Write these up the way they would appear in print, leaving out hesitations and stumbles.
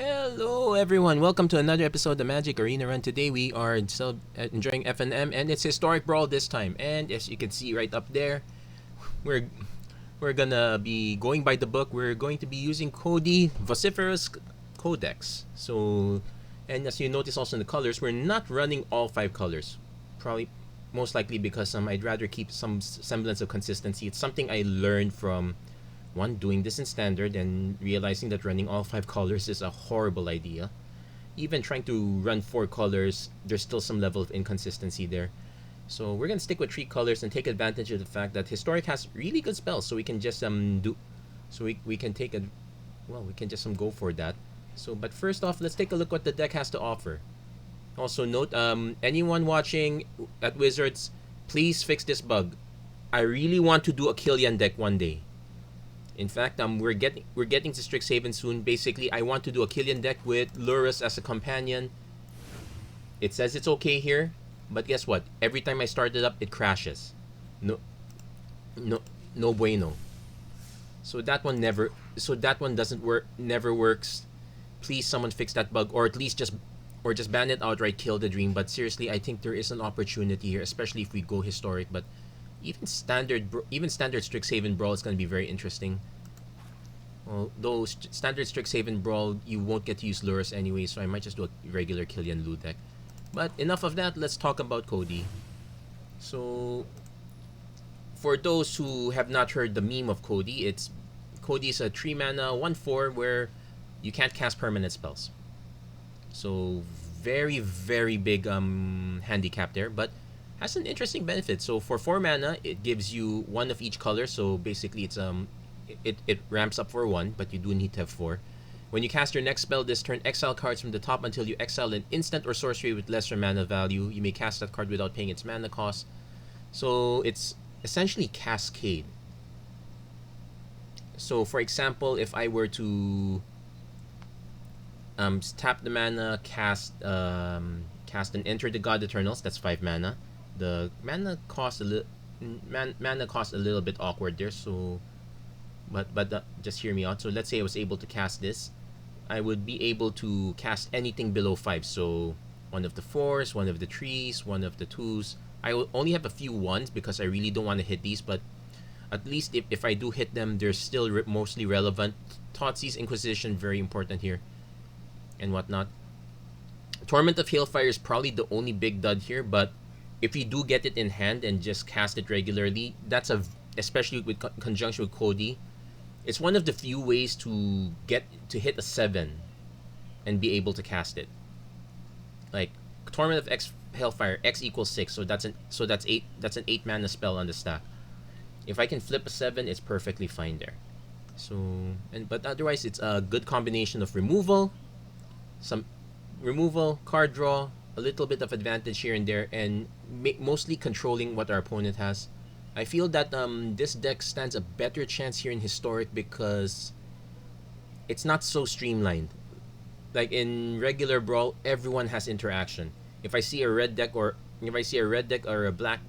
Hello everyone, welcome to another episode of Magic Arena Run. Today we are still enjoying FNM and it's Historic Brawl this time. And as you can see right up there, we're gonna be going by the book. We're going to be using Codie Vociferous Codex. So, and as you notice also in the colors, we're not running all 5 colors. Probably, most likely because I'd rather keep some semblance of consistency. It's something I learned from doing this in standard and realizing that running all 5 colors is a horrible idea. Even trying to run 4 colors, there's still some level of inconsistency there. So we're gonna stick with 3 colors and take advantage of the fact that Historic has really good spells, so we can just we can take a we can just go for that. So but first off, let's take a look what the deck has to offer. Also note, anyone watching at Wizards, please fix this bug. I really want to do a Killian deck one day. In fact, we're getting to Strixhaven soon. Basically, I want to do a Killian deck with Lurrus as a companion. It says it's okay here, but guess what? Every time I start it up, it crashes. No bueno. So that one doesn't work. Never works. Please, someone fix that bug, or at least just ban it outright. Kill the dream. But seriously, I think there is an opportunity here, especially if we go Historic. But even standard Strixhaven Brawl is going to be very interesting. Although standard Strixhaven Brawl, you won't get to use Lurrus anyway, so I might just do a regular Killian Lu deck. But enough of that, let's talk about Codie. So, for those who have not heard the meme of Codie, Codie is a 3-mana 1/4 where you can't cast permanent spells. So, very, very big handicap there, but has an interesting benefit. So for 4 mana, it gives you 1 of each color. So basically, it's it ramps up for 1, but you do need to have 4. When you cast your next spell this turn, exile cards from the top until you exile an instant or sorcery with lesser mana value. You may cast that card without paying its mana cost. So it's essentially Cascade. So for example, if I were to tap the mana, cast and Enter the God Eternals, that's 5 mana. The mana cost a little bit awkward there, so but just hear me out. So let's say I was able to cast this, I would be able to cast anything below 5. So 1 of the 4s, 1 of the 3s, 1 of the 2s. I will only have a few 1s because I really don't want to hit these, but at least if I do hit them, they're still mostly relevant. Thoughtseize Inquisition, very important here, and whatnot. Torment of Hailfire is probably the only big dud here, but if you do get it in hand and just cast it regularly, that's especially with conjunction with Codie, it's one of the few ways to hit a 7 and be able to cast it. Like Torment of Hailfire, X equals 6, so that's an 8 mana spell on the stack. If I can flip a 7, it's perfectly fine there. So but otherwise, it's a good combination of removal, card draw, a little bit of advantage here and there, and mostly controlling what our opponent has. I feel that this deck stands a better chance here in Historic because it's not so streamlined. Like in regular Brawl, everyone has interaction. If I see a red deck or a black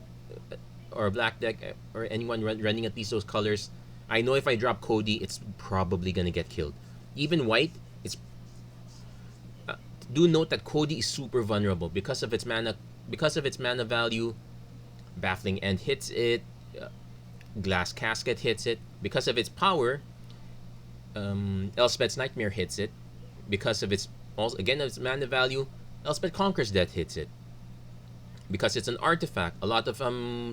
deck or anyone running at least those colors, I know if I drop Codie, it's probably gonna get killed. Even white, do note that Codie is super vulnerable because of its mana value. Baffling End hits it, Glass Casket hits it. Because of its power, Elspeth's Nightmare hits it. Because of its mana value, Elspeth Conquers Death hits it. Because it's an artifact, a lot of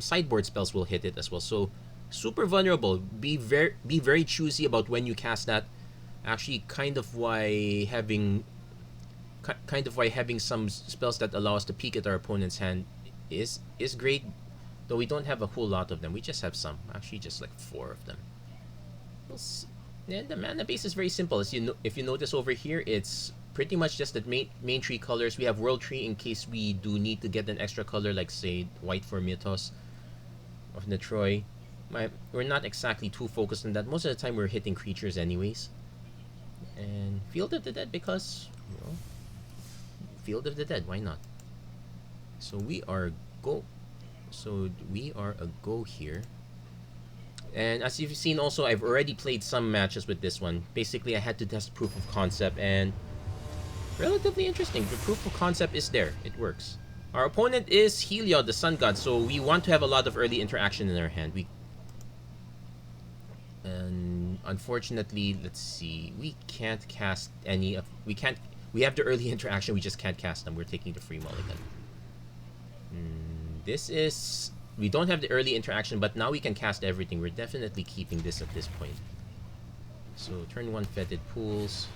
sideboard spells will hit it as well. So super vulnerable. Be very choosy about when you cast that. Actually, kind of why having some spells that allow us to peek at our opponent's hand is great, though we don't have a whole lot of them. We just have some, actually just like 4 of them. And the mana base is very simple. As if you notice over here, it's pretty much just the main 3 colors. We have World Tree in case we do need to get an extra color, like say white for Mythos of Netroy. We're not exactly too focused on that. Most of the time we're hitting creatures anyways. And Field of the Dead because, Field of the Dead, why not? So we are a go here. And as you've seen also, I've already played some matches with this one. Basically, I had to test proof of concept, and relatively interesting. The proof of concept is there. It works. Our opponent is Heliod, the Sun God, so we want to have a lot of early interaction in our hand. And unfortunately, let's see, we can't cast any of... We have the early interaction, we just can't cast them. We're taking the free mulligan. This is... We don't have the early interaction, but now we can cast everything. We're definitely keeping this at this point. So, turn 1 Fetid Pools.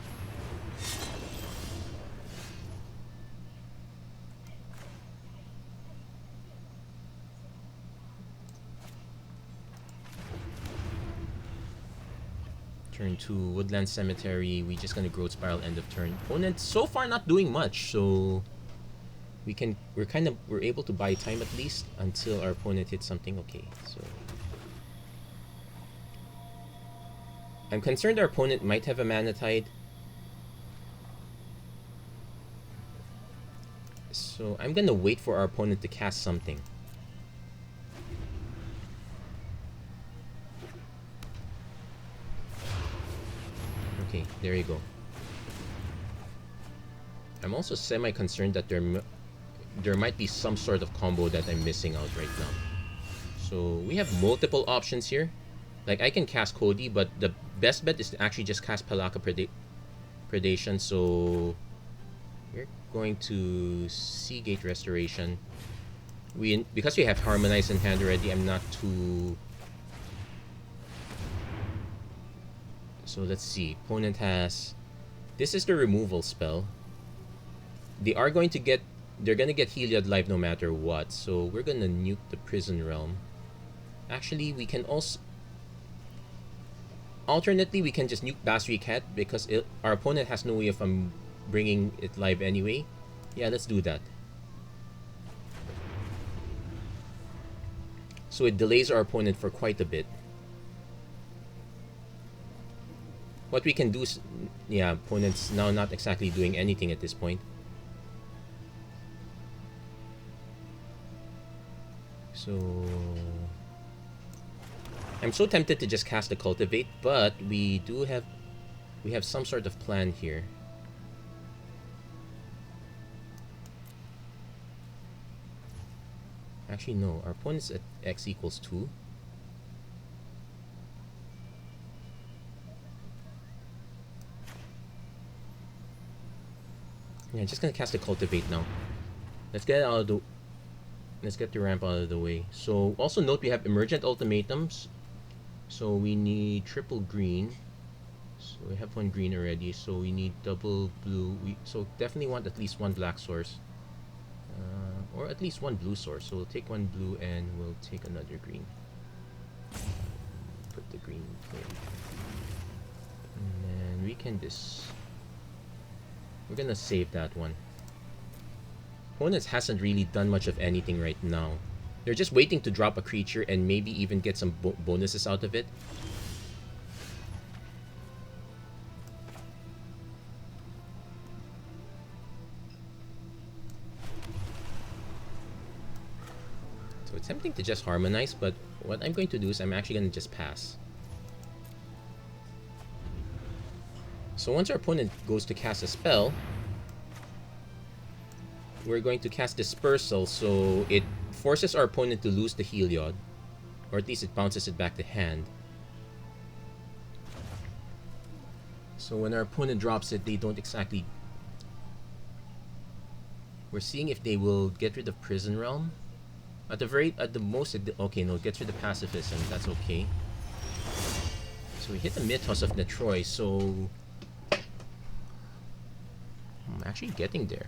Turn 2 Woodland Cemetery. We're just gonna Growth Spiral end of turn. Opponent so far not doing much, so we're able to buy time at least until our opponent hits something. Okay, so I'm concerned our opponent might have a Mana Tide. So I'm gonna wait for our opponent to cast something. Okay, there you go. I'm also semi-concerned that there might be some sort of combo that I'm missing out right now. So we have multiple options here. Like, I can cast Codie, but the best bet is to actually just cast Palaka Predation. So we're going to Seagate Restoration. Because we have Harmonize in hand already, I'm not too... So let's see. Opponent has... This is the removal spell. They're gonna get Heliod live no matter what. So we're gonna nuke the Prison Realm. Actually, we can also... Alternately, we can just nuke Basri Cat because our opponent has no way of bringing it live anyway. Yeah, let's do that. So it delays our opponent for quite a bit. What we can do is... Yeah, opponent's now not exactly doing anything at this point. So... I'm so tempted to just cast the Cultivate, but we have some sort of plan here. Actually, no. Our opponent's at X equals 2. Yeah, just gonna cast the Cultivate now. Let's get the ramp out of the way. So also note we have Emergent Ultimatums. So we need triple green. So we have 1 green already. So we need double blue. So definitely want at least 1 black source. Or at least 1 blue source. So we'll take 1 blue and we'll take another green. Put the green here. And then we can we're gonna save that one. Opponents hasn't really done much of anything right now. They're just waiting to drop a creature and maybe even get some bonuses out of it. So it's tempting to just Harmonize, but what I'm going to do is I'm actually going to just pass. So once our opponent goes to cast a spell, we're going to cast Dispersal, so it forces our opponent to lose the Heliod, or at least it bounces it back to hand. So when our opponent drops it, they don't exactly... We're seeing if they will get rid of Prison Realm. At the most, okay, no, it gets rid of Pacifist, and that's okay. So we hit the Mythos of Netroy, so... I'm actually getting there.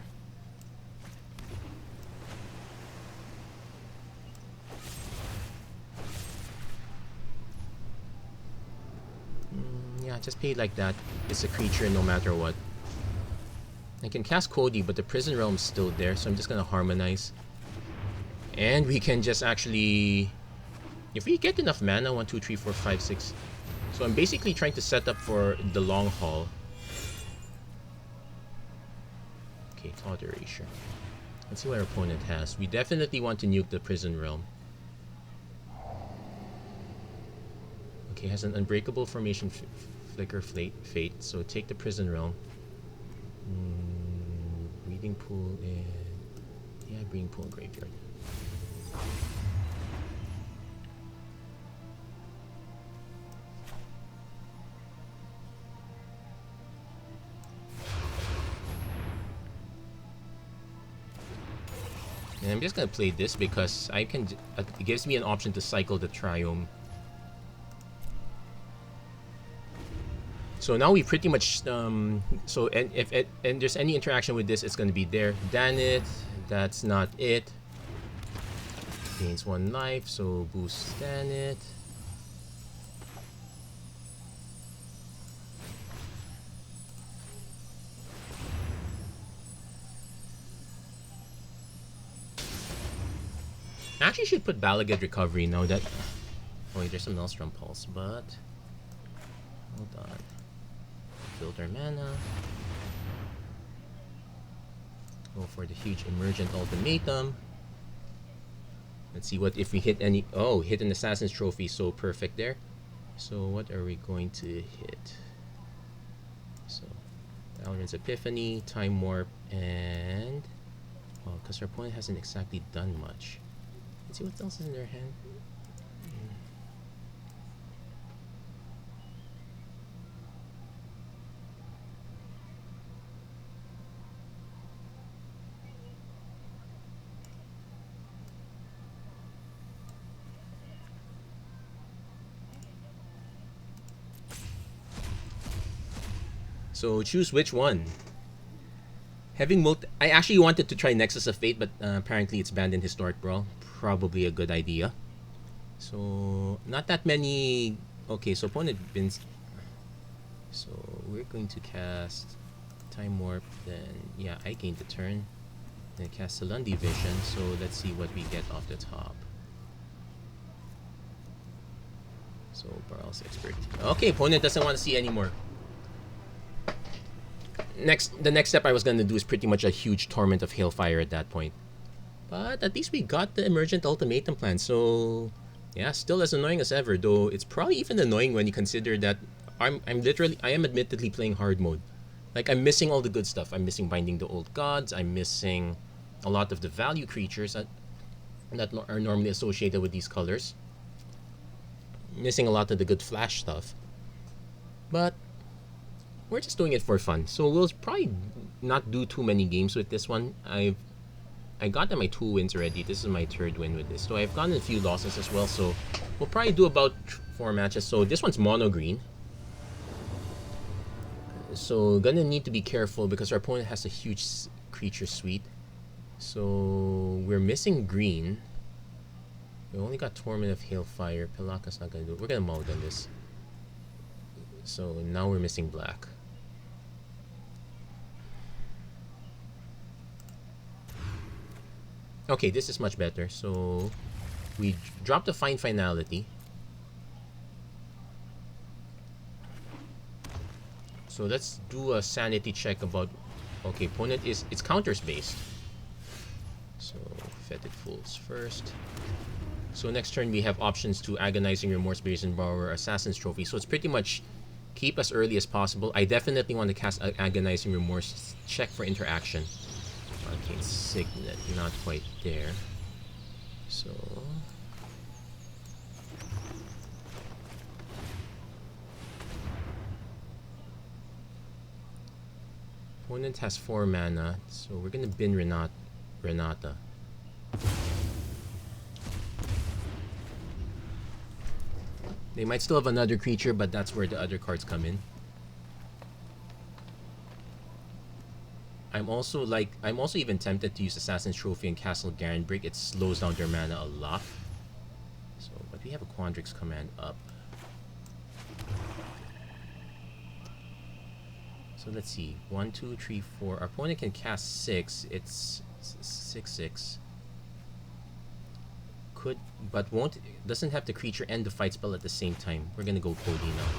Yeah, just play it like that. It's a creature no matter what. I can cast Codie, but the Prison Realm is still there, so I'm just gonna Harmonize. And we can just actually... If we get enough mana, 1, 2, 3, 4, 5, 6. So I'm basically trying to set up for the long haul. Okay, Thought Erasure. Let's see what our opponent has. We definitely want to nuke the Prison Realm. Okay, has an Unbreakable Formation, Flicker, Fate, so take the Prison Realm. breeding pool and yeah, breeding pool and graveyard. And I'm just gonna play this because I can. It gives me an option to cycle the Triome. So now we pretty much so and if and there's any interaction with this, it's gonna be there. Dan it. That's not it. Gains 1 life, so boost Dan it. I actually should put Balagad Recovery now that... Oh wait, there's some Maelstrom Pulse, but... Hold on. Filter mana. Go for the huge Emergent Ultimatum. Let's see what if we hit any... Oh, hit an Assassin's Trophy, so perfect there. So what are we going to hit? So, Alrund's Epiphany, Time Warp, and... Well, because our opponent hasn't exactly done much. Let's see what else is in their hand. So choose which one. I actually wanted to try Nexus of Fate, but apparently it's banned in Historic Brawl. Probably a good idea. So not that many. Okay, so opponent bins. So we're going to cast Time Warp. Then yeah, I gained the turn. Then cast Salundi Vision. So let's see what we get off the top. So Brawl's Expert. Okay, opponent doesn't want to see anymore. The next step I was gonna do is pretty much a huge Torment of Hailfire at that point. But at least we got the Emergent Ultimatum plan, so yeah, still as annoying as ever, though it's probably even annoying when you consider that I am admittedly playing hard mode. Like, I'm missing all the good stuff. I'm missing Binding the Old Gods, I'm missing a lot of the value creatures that are normally associated with these colors. Missing a lot of the good flash stuff. But we're just doing it for fun, so we'll probably not do too many games with this one. I got my 2 wins already. This is my 3rd win with this, so I've gotten a few losses as well. So we'll probably do about 4 matches. So this one's mono green, so gonna need to be careful because our opponent has a huge creature suite. So we're missing green. We only got Torment of Hailfire. Pilaka's not gonna do it. We're gonna mulligan this. So now we're missing black. Okay, this is much better. So we dropped the Fine Finality. So let's do a sanity check about... Okay, opponent it's counters based. So Fetid Fools first. So next turn we have options to Agonizing Remorse, Brazen Borrower, Assassin's Trophy. So it's pretty much keep as early as possible. I definitely want to cast Agonizing Remorse, check for interaction. Okay, Signet, not quite there. So... Opponent has 4 mana, so we're gonna bin Renata. They might still have another creature, but that's where the other cards come in. I'm also even tempted to use Assassin's Trophy and Castle Garenbrick. It slows down their mana a lot. So, but we have a Quandrix command up. So let's see. 1, 2, 3, 4. Our opponent can cast 6. It's 6/6. Could, but won't. Doesn't have the creature and the fight spell at the same time. We're gonna go Codie now.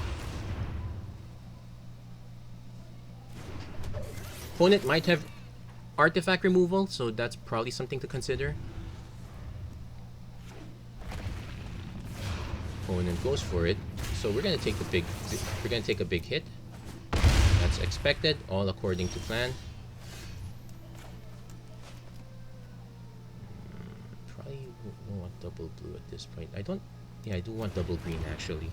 Opponent might have artifact removal, so that's probably something to consider. Opponent goes for it, so we're gonna take a big hit. That's expected, all according to plan. double blue at this point. I don't. Yeah, I do want double green actually.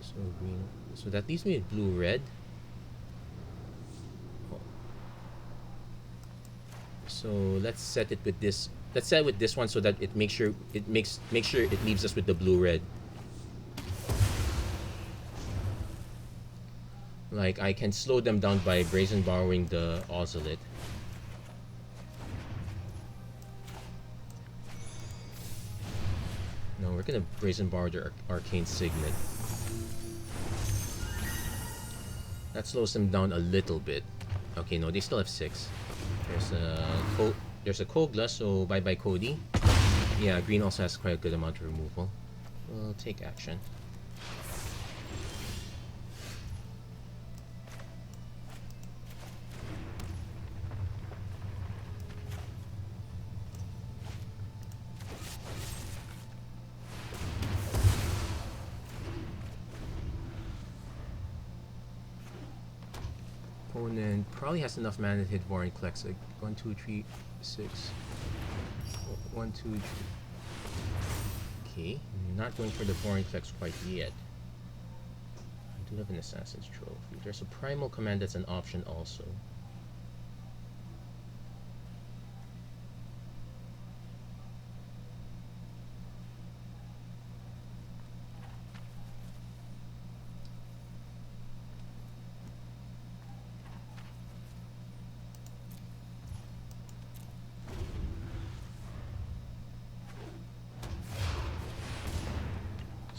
So green. So that leaves me with blue red. So let's set it with this. Let's set it with this one so that it makes sure it make sure it leaves us with the blue red. Like I can slow them down by brazen borrowing the Ozolite. No, we're gonna brazen borrow the arcane signet. That slows them down a little bit. Okay, no, they still have 6. There's a Kogla, so bye bye Codie. Yeah, green also has quite a good amount of removal. We'll take action. Opponent probably has enough mana to hit Warren Klex. Like 1, 2, 3, 6. 1, 2, 3. Okay, not going for the Warren Klex quite yet. I do have an Assassin's Trophy. There's a Primal Command that's an option also.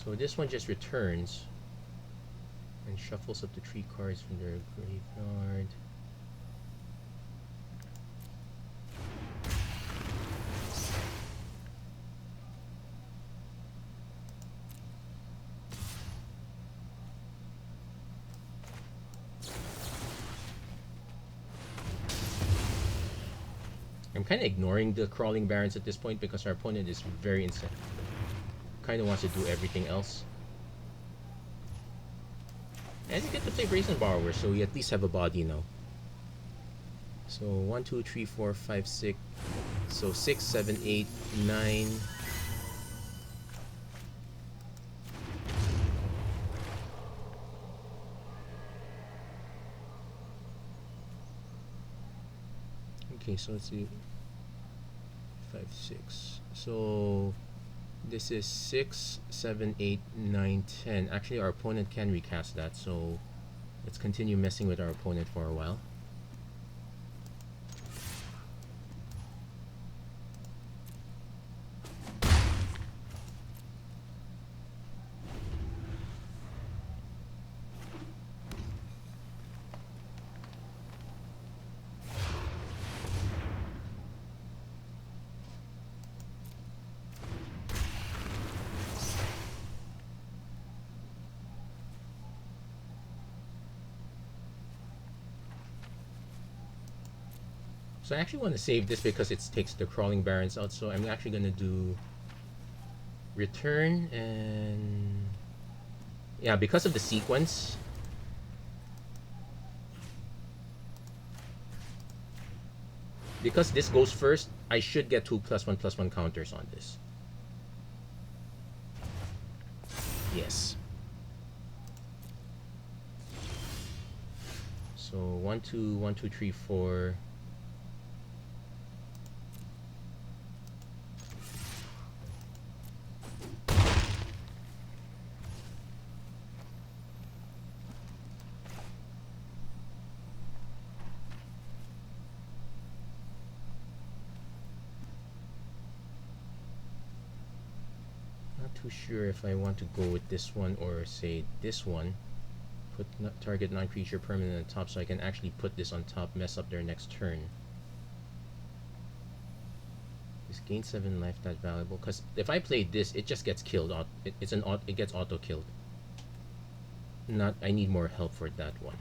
So this one just returns and shuffles up the 3 cards from their graveyard. I'm kind of ignoring the Crawling Barons at this point because our opponent is very insane. Kind of wants to do everything else. And you get to play Brazen Borrower, so we at least have a body now. So 1, 2, 3, 4, 5, 6. So 6, 7, 8, 9. Okay, so let's see. 5, 6. So this is 6, 7, 8, 9, 10. Actually, our opponent can recast that, so let's continue messing with our opponent for a while. So I actually want to save this because it takes the Crawling Barons out, so I'm actually going to do return and yeah, because of the sequence, because this goes first, I should get 2+1/+1 counters on this. Yes. So 1, 2, 1, 2, 3, 4. Too sure if I want to go with this one or say this one. Put target non-creature permanent on top so I can actually put this on top, mess up their next turn. Is gain 7 life that valuable? Because if I play this, it just gets killed. It gets auto killed. Not. I need more help for that one.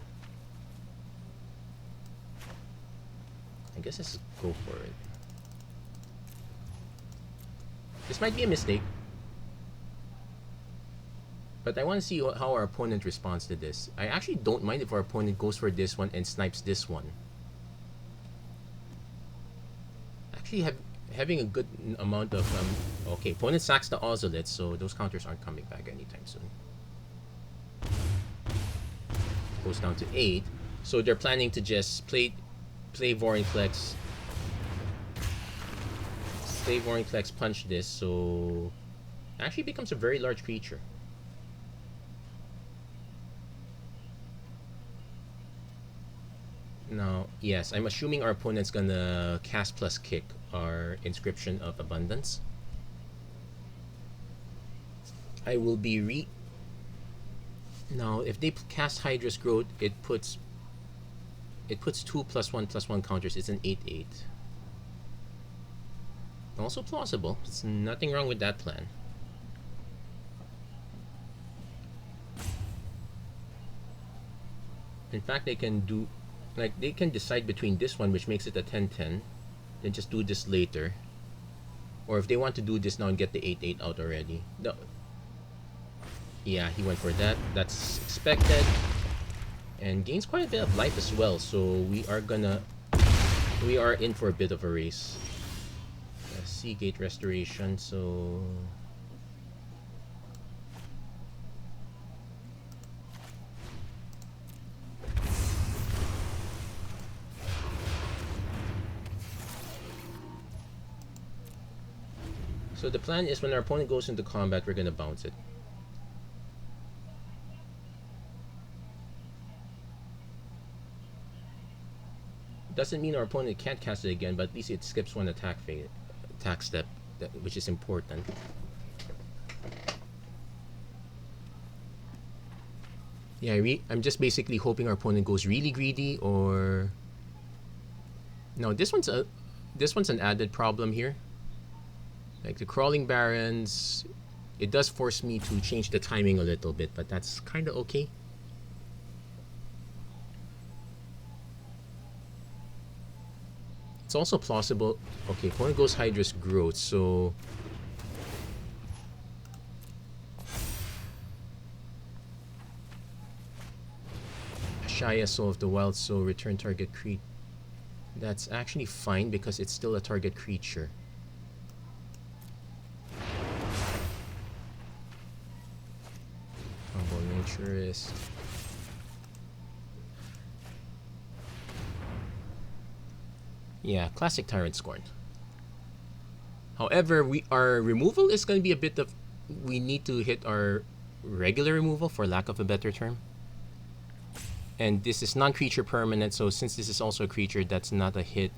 I guess let's go for it. This might be a mistake. But I want to see how our opponent responds to this. I actually don't mind if our opponent goes for this one and snipes this one. Actually, having a good amount of okay, opponent sacks the Ozolith, so those counters aren't coming back anytime soon. Goes down to 8, so they're planning to just play Vorinclex, punch this, so actually becomes a very large creature. Now, yes, I'm assuming our opponent's gonna cast plus kick our Inscription of Abundance. I will be now, if they cast Hydra's Growth, it puts 2+1/+1 counters. It's an 8/8. Also plausible. There's nothing wrong with that plan. In fact, they can do, like, they can decide between this one, which makes it a 10/10, then just do this later. Or if they want to do this now and get the 8/8 out already. No. Yeah, he went for that. That's expected. And gains quite a bit of life as well, so we are in for a bit of a race. Seagate Restoration, so the plan is when our opponent goes into combat, we're gonna bounce it. Doesn't mean our opponent can't cast it again, but at least it skips one attack step, which is important. Yeah, I'm just basically hoping our opponent goes really greedy, or no. This one's an added problem here. Like the Crawling Barrens, it does force me to change the timing a little bit, but that's kind of okay. It's also plausible. Okay, opponent goes Hydra's Growth, so Shaya, Soul of the Wild, so return target creature. That's actually fine because it's still a target creature. Humble Naturist. Yeah, classic Tyrant Scorn. However, our removal is going to be a bit of... We need to hit our regular removal, for lack of a better term. And this is non-creature permanent, so since this is also a creature that's not a hit,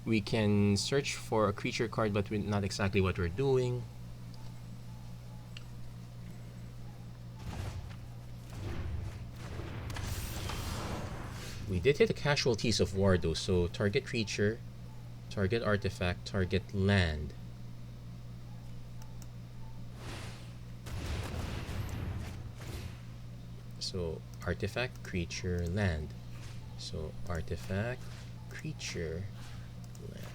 we can search for a creature card, but not exactly what we're doing. We did hit a Casualties of War though, so target creature, target artifact, target land. So artifact, creature, land. So artifact, creature, land.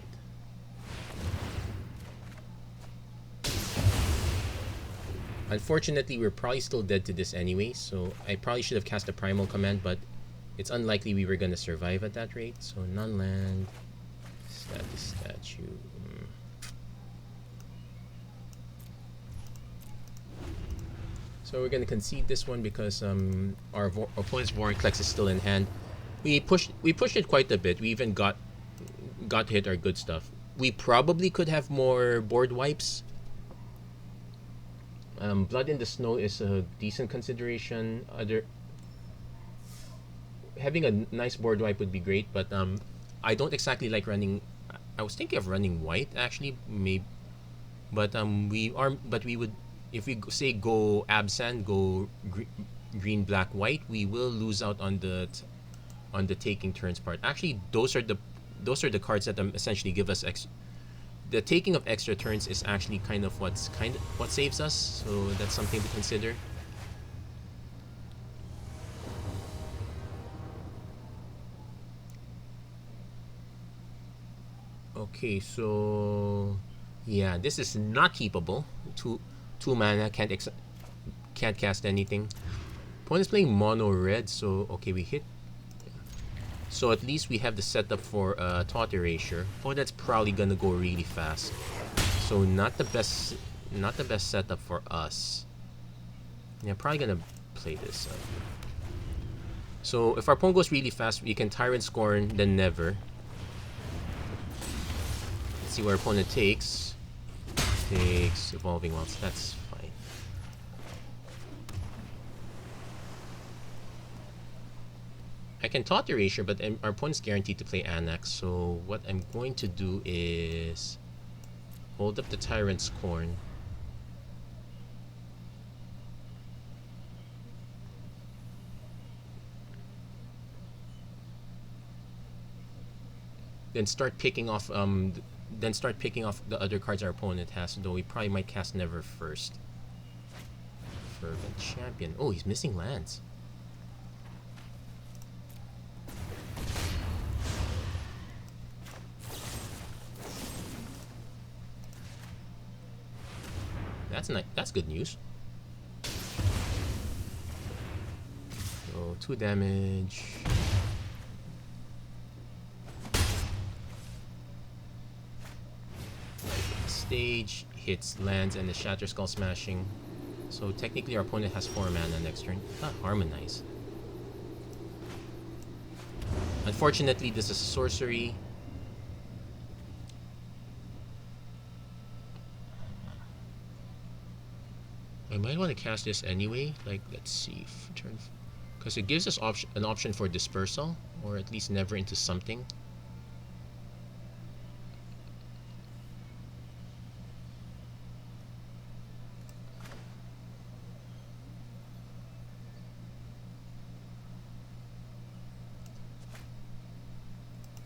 Unfortunately, we're probably still dead to this anyway, so I probably should have cast a primal command, but it's unlikely we were gonna survive at that rate. So non-land, statue. So we're gonna concede this one because our opponent's Vorinclex is still in hand. We pushed it quite a bit. We even got to hit our good stuff. We probably could have more board wipes. Blood in the Snow is a decent consideration. Having a nice board wipe would be great, but I don't exactly like running. I was thinking of running white actually, maybe, but we would, if we say go Absand, go green, black, white, we will lose out on the taking turns part. Actually, those are the cards that essentially give us the taking of extra turns is actually kind of what saves us. So that's something to consider. Okay, so yeah, this is not keepable. Two mana can't can't cast anything. Opponent's playing mono red, so okay, we hit. So at least we have the setup for Thought Erasure. Oh, that's probably gonna go really fast. So not the best setup for us. Yeah, probably gonna play this. So if our opponent goes really fast, we can Tyrant Scorn, then never. Let's see what our opponent takes. Takes Evolving Wilds. That's fine. I can Thought Erasure, but our opponent's guaranteed to play Annex. So what I'm going to do is hold up the Tyrant Scorn. Then start picking off the other cards our opponent has, though we probably might cast Never first. Fervent Champion. Oh, he's missing lands. That's nice. That's good news. So 2 damage. Stage hits lands and the Shatter Skull Smashing. So technically our opponent has 4 mana next turn. Harmonize. Unfortunately, this is a sorcery. I might want to cast this anyway. Like, let's see, turn, because it gives us an option for dispersal, or at least never into something.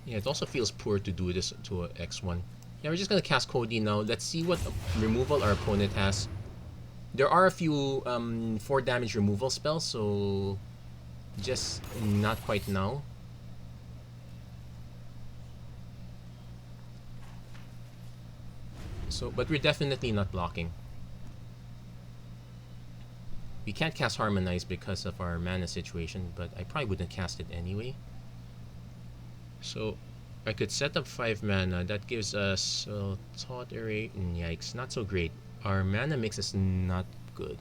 Yeah, it also feels poor to do this to a X1. Yeah, we're just gonna cast Codie now. Let's see what removal our opponent has. There are a few 4 damage removal spells, so just not quite now. So, but we're definitely not blocking. We can't cast Harmonize because of our mana situation, but I probably wouldn't cast it anyway. So I could set up 5 mana. That gives us Thought Array. Yikes, not so great. Our mana mix is not good.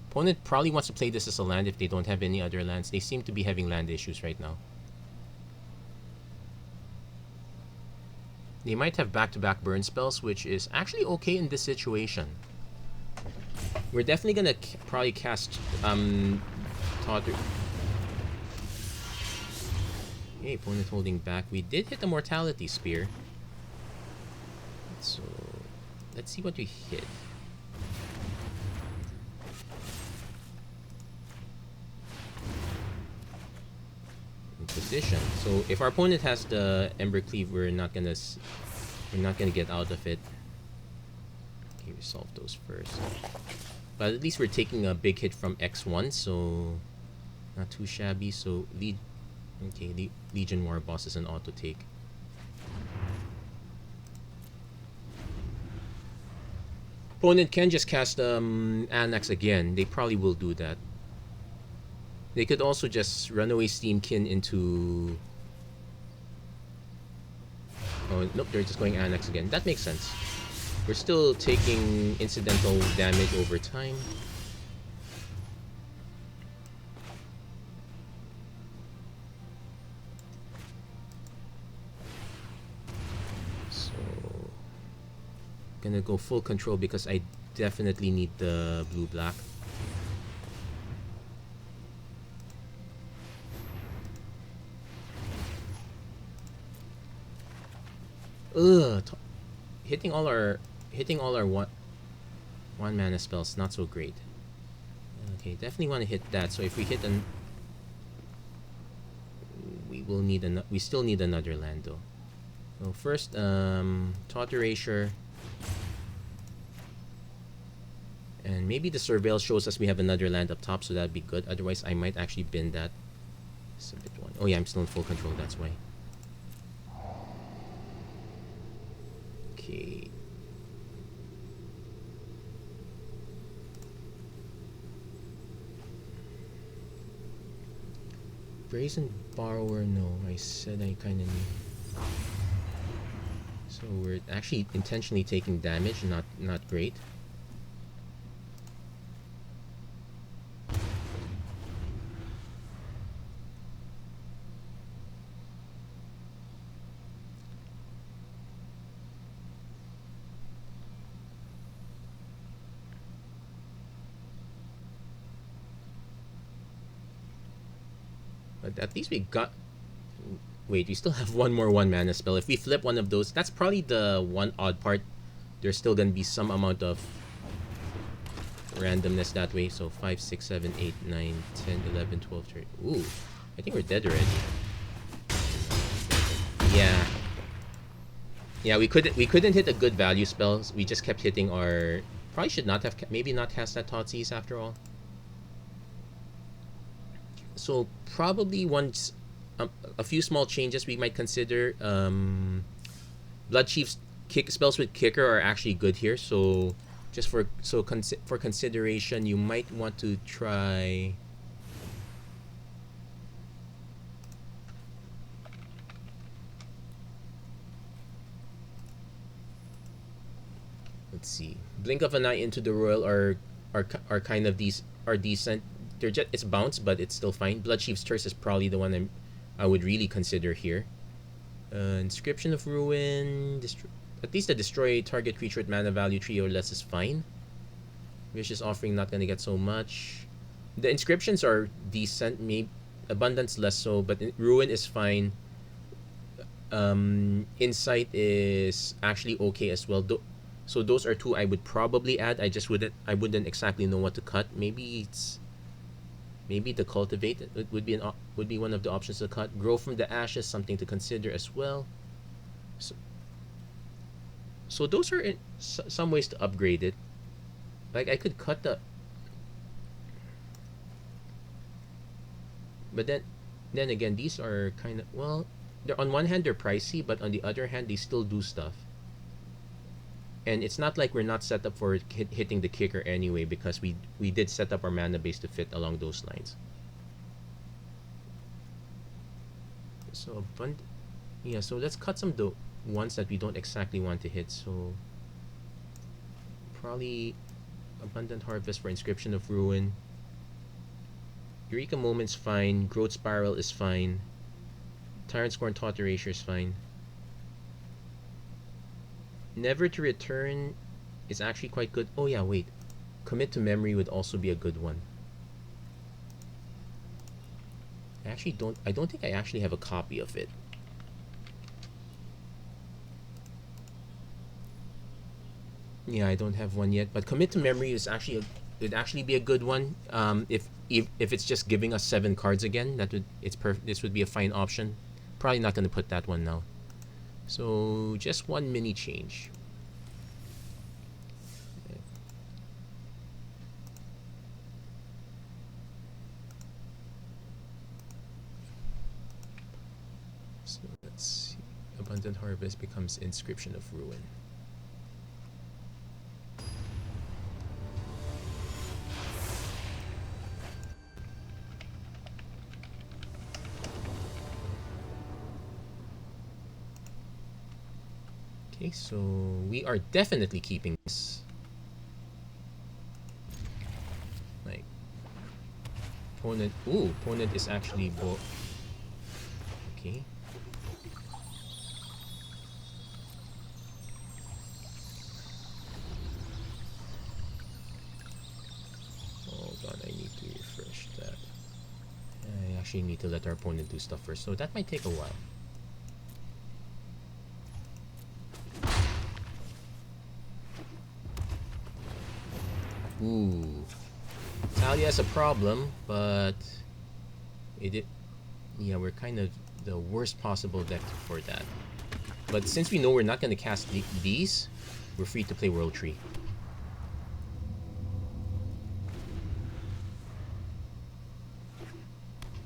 Opponent probably wants to play this as a land if they don't have any other lands. They seem to be having land issues right now. They might have back-to-back burn spells, which is actually okay in this situation. We're definitely gonna probably cast Thought. Okay, opponent holding back. We did hit the Mortality Spear. So let's see what we hit. Position. So if our opponent has the Ember Cleave, we're not gonna get out of it. Okay, we solve those first. But at least we're taking a big hit from X1, so not too shabby. So Legion War Boss is an auto take. Opponent can just cast Annex again. They probably will do that. They could also just Runaway Steamkin into... Oh, nope, they're just going Annex again. That makes sense. We're still taking incidental damage over time. So... Gonna go full control because I definitely need the blue-black. Ugh, hitting all our one mana spells not so great. Okay, definitely want to hit that. So if we hit we still need another land though. So first, Thought Erasure, and maybe the Surveil shows us we have another land up top, so that'd be good. Otherwise, I might actually bin that. It's a bit one. Oh yeah, I'm still in full control. That's why. Okay. Brazen Borrower, no. I said I kind of need. So we're actually intentionally taking damage, not great. But at least we got... Wait, we still have one more 1-mana spell. If we flip one of those, that's probably the one odd part. There's still gonna be some amount of randomness that way. So 5, 6, 7, 8, 9, 10, 11, 12, 13. Ooh, I think we're dead already. Yeah. Yeah, we couldn't hit a good value spells. We just kept hitting our... Probably should not have... Maybe not cast that Thoughtseize after all. So probably once... a few small changes we might consider. Bloodchief's spells with kicker are actually good here. So just for consideration, you might want to try... Let's see. Blink of an Eye into the Royal are kind of decent. They're just, it's bounce, but it's still fine. Bloodchief's Curse is probably the one I would really consider here. Inscription of Ruin, at least the destroy target creature with mana value 3 or less is fine. Vicious Offering not gonna get so much. The inscriptions are decent, maybe Abundance less so, but Ruin is fine. Insight is actually okay as well. So those are two I would probably add. I wouldn't exactly know what to cut. Maybe the Cultivate would be one of the options to cut. Grow from the Ashes, something to consider as well. So those are some ways to upgrade it. Like I could cut the... But then again, these are kind of... Well, they're, on one hand they're pricey, but on the other hand they still do stuff. And it's not like we're not set up for hitting the kicker anyway, because we did set up our mana base to fit along those lines. So yeah, so let's cut some of the ones that we don't exactly want to hit. So probably Abundant Harvest for Inscription of Ruin. Eureka Moment's fine. Growth Spiral is fine. Tyrant Scorn Thought Erasure is fine. Never to Return is actually quite good. Oh yeah, wait. Commit to Memory would also be a good one. I don't think I actually have a copy of it. Yeah, I don't have one yet, but Commit to Memory is actually it'd actually be a good one. If it's just giving us 7 cards again, this would be a fine option. Probably not going to put that one now. So just one mini change. So let's see. Abundant Harvest becomes Inscription of Ruin. Okay, so we are definitely keeping this. Like, opponent is actually both. Okay. Hold on, I need to refresh that. I actually need to let our opponent do stuff first, so that might take a while. Ooh, Talia has a problem, but yeah, we're kind of the worst possible deck for that. But since we know we're not going to cast these, we're free to play World Tree.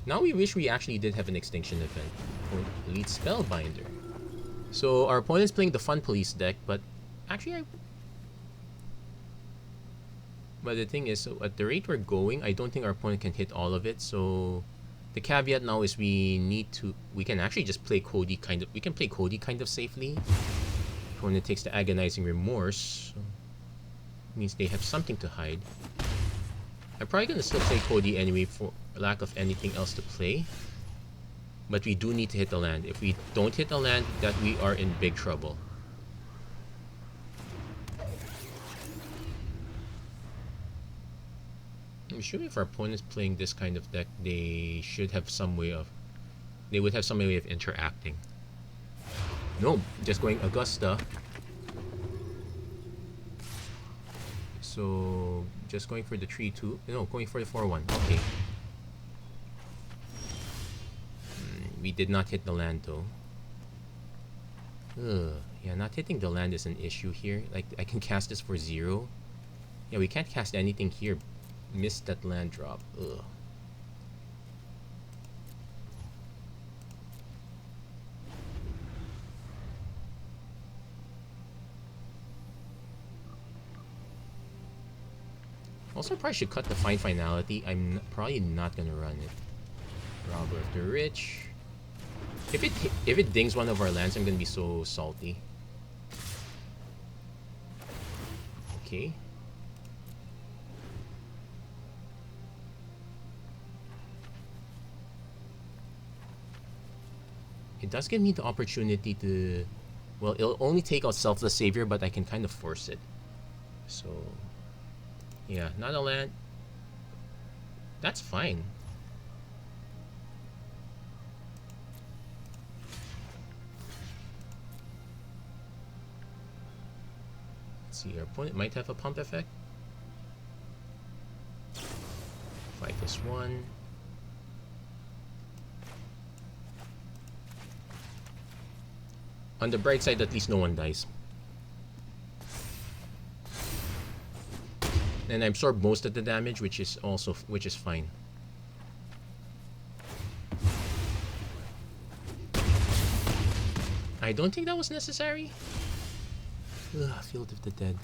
Now we wish we actually did have an Extinction event for Elite Spellbinder. So our opponent's playing the Fun Police deck, but actually But the thing is, so at the rate we're going, I don't think our opponent can hit all of it. So The caveat now is we can actually just play Codie we can play Codie kind of safely. Opponent takes the agonizing remorse. So means they have something to hide. I'm probably gonna still play Codie anyway for lack of anything else to play. But we do need to hit the land. If we don't hit the land, that we are in big trouble. I'm sure if our opponent's playing this kind of deck, they would have some way of interacting. No, just going Augusta. So just going for the 3-2. No, going for the 4-1. Okay. We did not hit the land though. Yeah, not hitting the land is an issue here. Like, I can cast this for 0. Yeah, we can't cast anything here. Missed that land drop. Ugh. Also, probably should cut the fine finality. I'm probably not gonna run it. Robber of the Rich. If it dings one of our lands, I'm gonna be so salty. Okay. It does give me the opportunity to... Well, it'll only take out Selfless Savior, but I can kind of force it. So... Yeah, not a land. That's fine. Let's see, our opponent might have a pump effect. 5+1. On the bright side, at least no one dies. And I absorb most of the damage, which is fine. I don't think that was necessary. Ugh, Field of the Dead.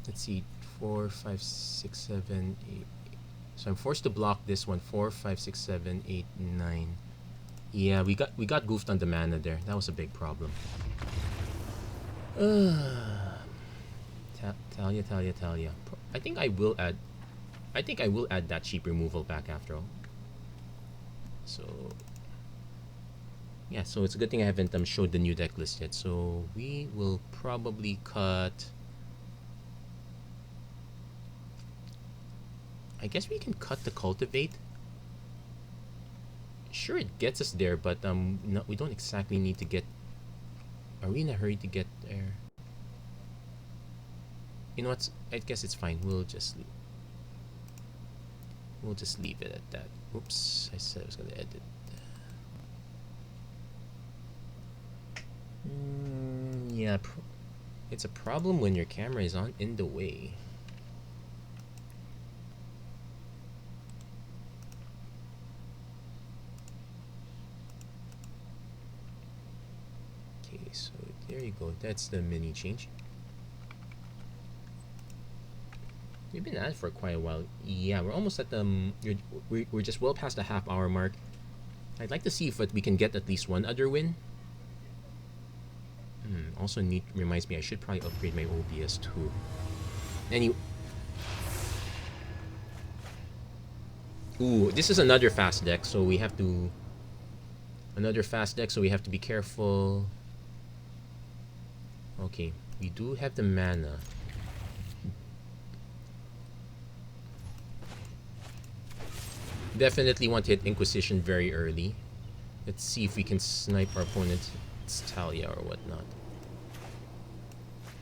Let's see, 4, 5, 6, 7, 8. So I'm forced to block this one. 4, 5, 6, 7, 8, 9. Yeah, we got goofed on the mana there. That was a big problem. Talia. I think I will add that cheap removal back after all. So yeah, so it's a good thing I haven't showed the new deck list yet. So we will probably cut. I guess we can cut the Cultivate. Sure, it gets us there, but no, we don't exactly need to get... Are we in a hurry to get there? You know what? I guess it's fine. We'll just leave it at that. Oops, I said I was gonna edit. Yeah, it's a problem when your camera is in the way. So there you go. That's the mini change. We've been at it for quite a while. Yeah, we're almost at the... we're just well past the half-hour mark. I'd like to see if we can get at least one other win. Also reminds me I should probably upgrade my OBS too. Anyway... Ooh, this is another fast deck, so we have to... Another fast deck, so we have to be careful. Okay, we do have the mana. Definitely want to hit Inquisition very early. Let's see if we can snipe our opponent's Talia or whatnot.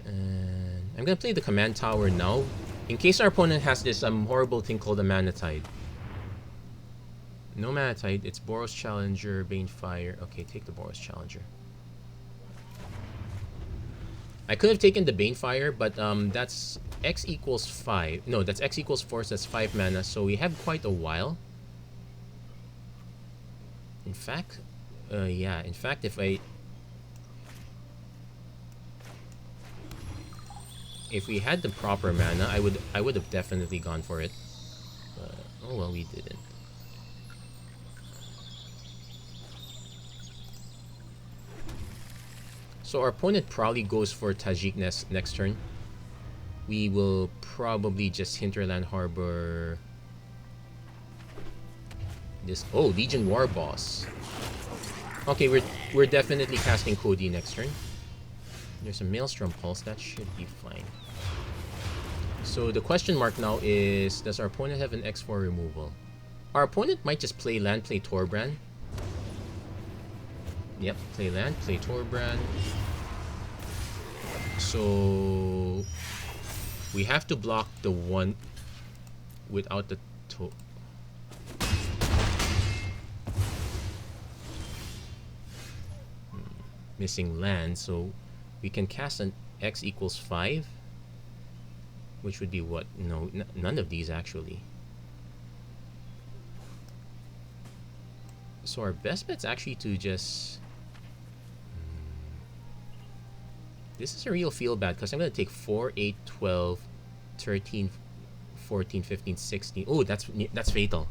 And I'm gonna play the command tower now, in case our opponent has this horrible thing called a Mana Tide. No Mana Tide, it's Boros Challenger, Banefire. Okay, take the Boros Challenger. I could have taken the Banefire, but that's X equals 5. No, that's X equals 4, so that's 5 mana, so we have quite a while. In fact, yeah, in fact, if I... If we had the proper mana, I would have definitely gone for it. But oh well, we didn't. So our opponent probably goes for Tajik next turn. We will probably just Hinterland Harbor this. Oh, Legion War Boss. Okay, we're definitely casting Codie next turn. There's a Maelstrom Pulse, that should be fine. So the question mark now is, does our opponent have an X4 removal? Our opponent might just play land, play Torbrand. Yep, play land, play Torbrand. So we have to block the one without the missing land, so we can cast an X equals 5, which would be what? No, none of these actually. So our best bet's actually to just this is a real feel bad because I'm going to take 4, 8, 12, 13, 14, 15, 16. Oh, that's fatal.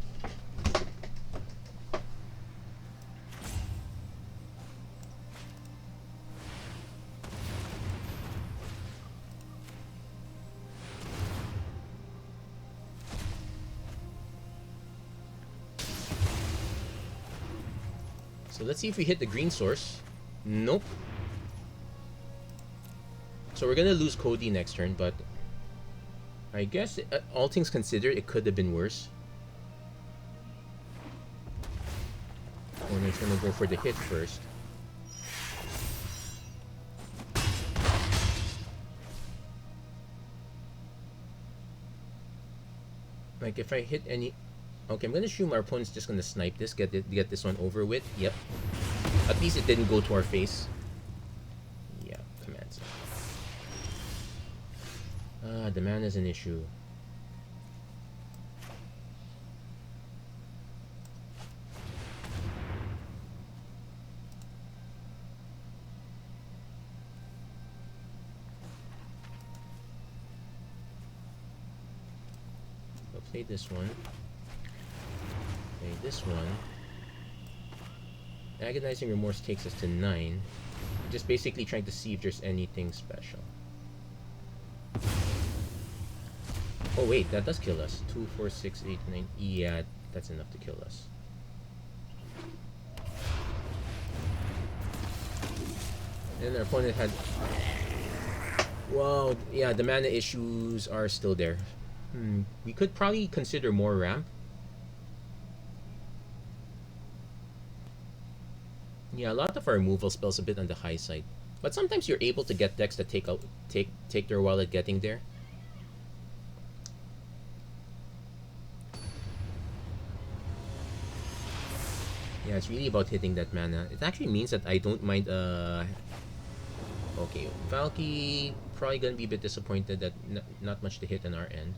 So let's see if we hit the green source. Nope. So we're gonna lose Codie next turn, but I guess all things considered, it could have been worse. We're gonna go for the hit first. Like if I hit any, okay, I'm gonna assume our opponent's just gonna snipe this, get this one over with. Yep. At least it didn't go to our face. Yeah, commands. The mana is an issue. I'll play this one. Play this one. Agonizing Remorse takes us to 9. Just basically trying to see if there's anything special. Oh wait, that does kill us. 2, 4, 6, 8, 9. Yeah, that's enough to kill us. And our opponent had... Well, yeah, the mana issues are still there. We could probably consider more ramp. Yeah, a lot of our removal spells a bit on the high side. But sometimes you're able to get decks that take their while at getting there. Yeah, it's really about hitting that mana. It actually means that I don't mind okay, Valky probably gonna be a bit disappointed that not much to hit on our end.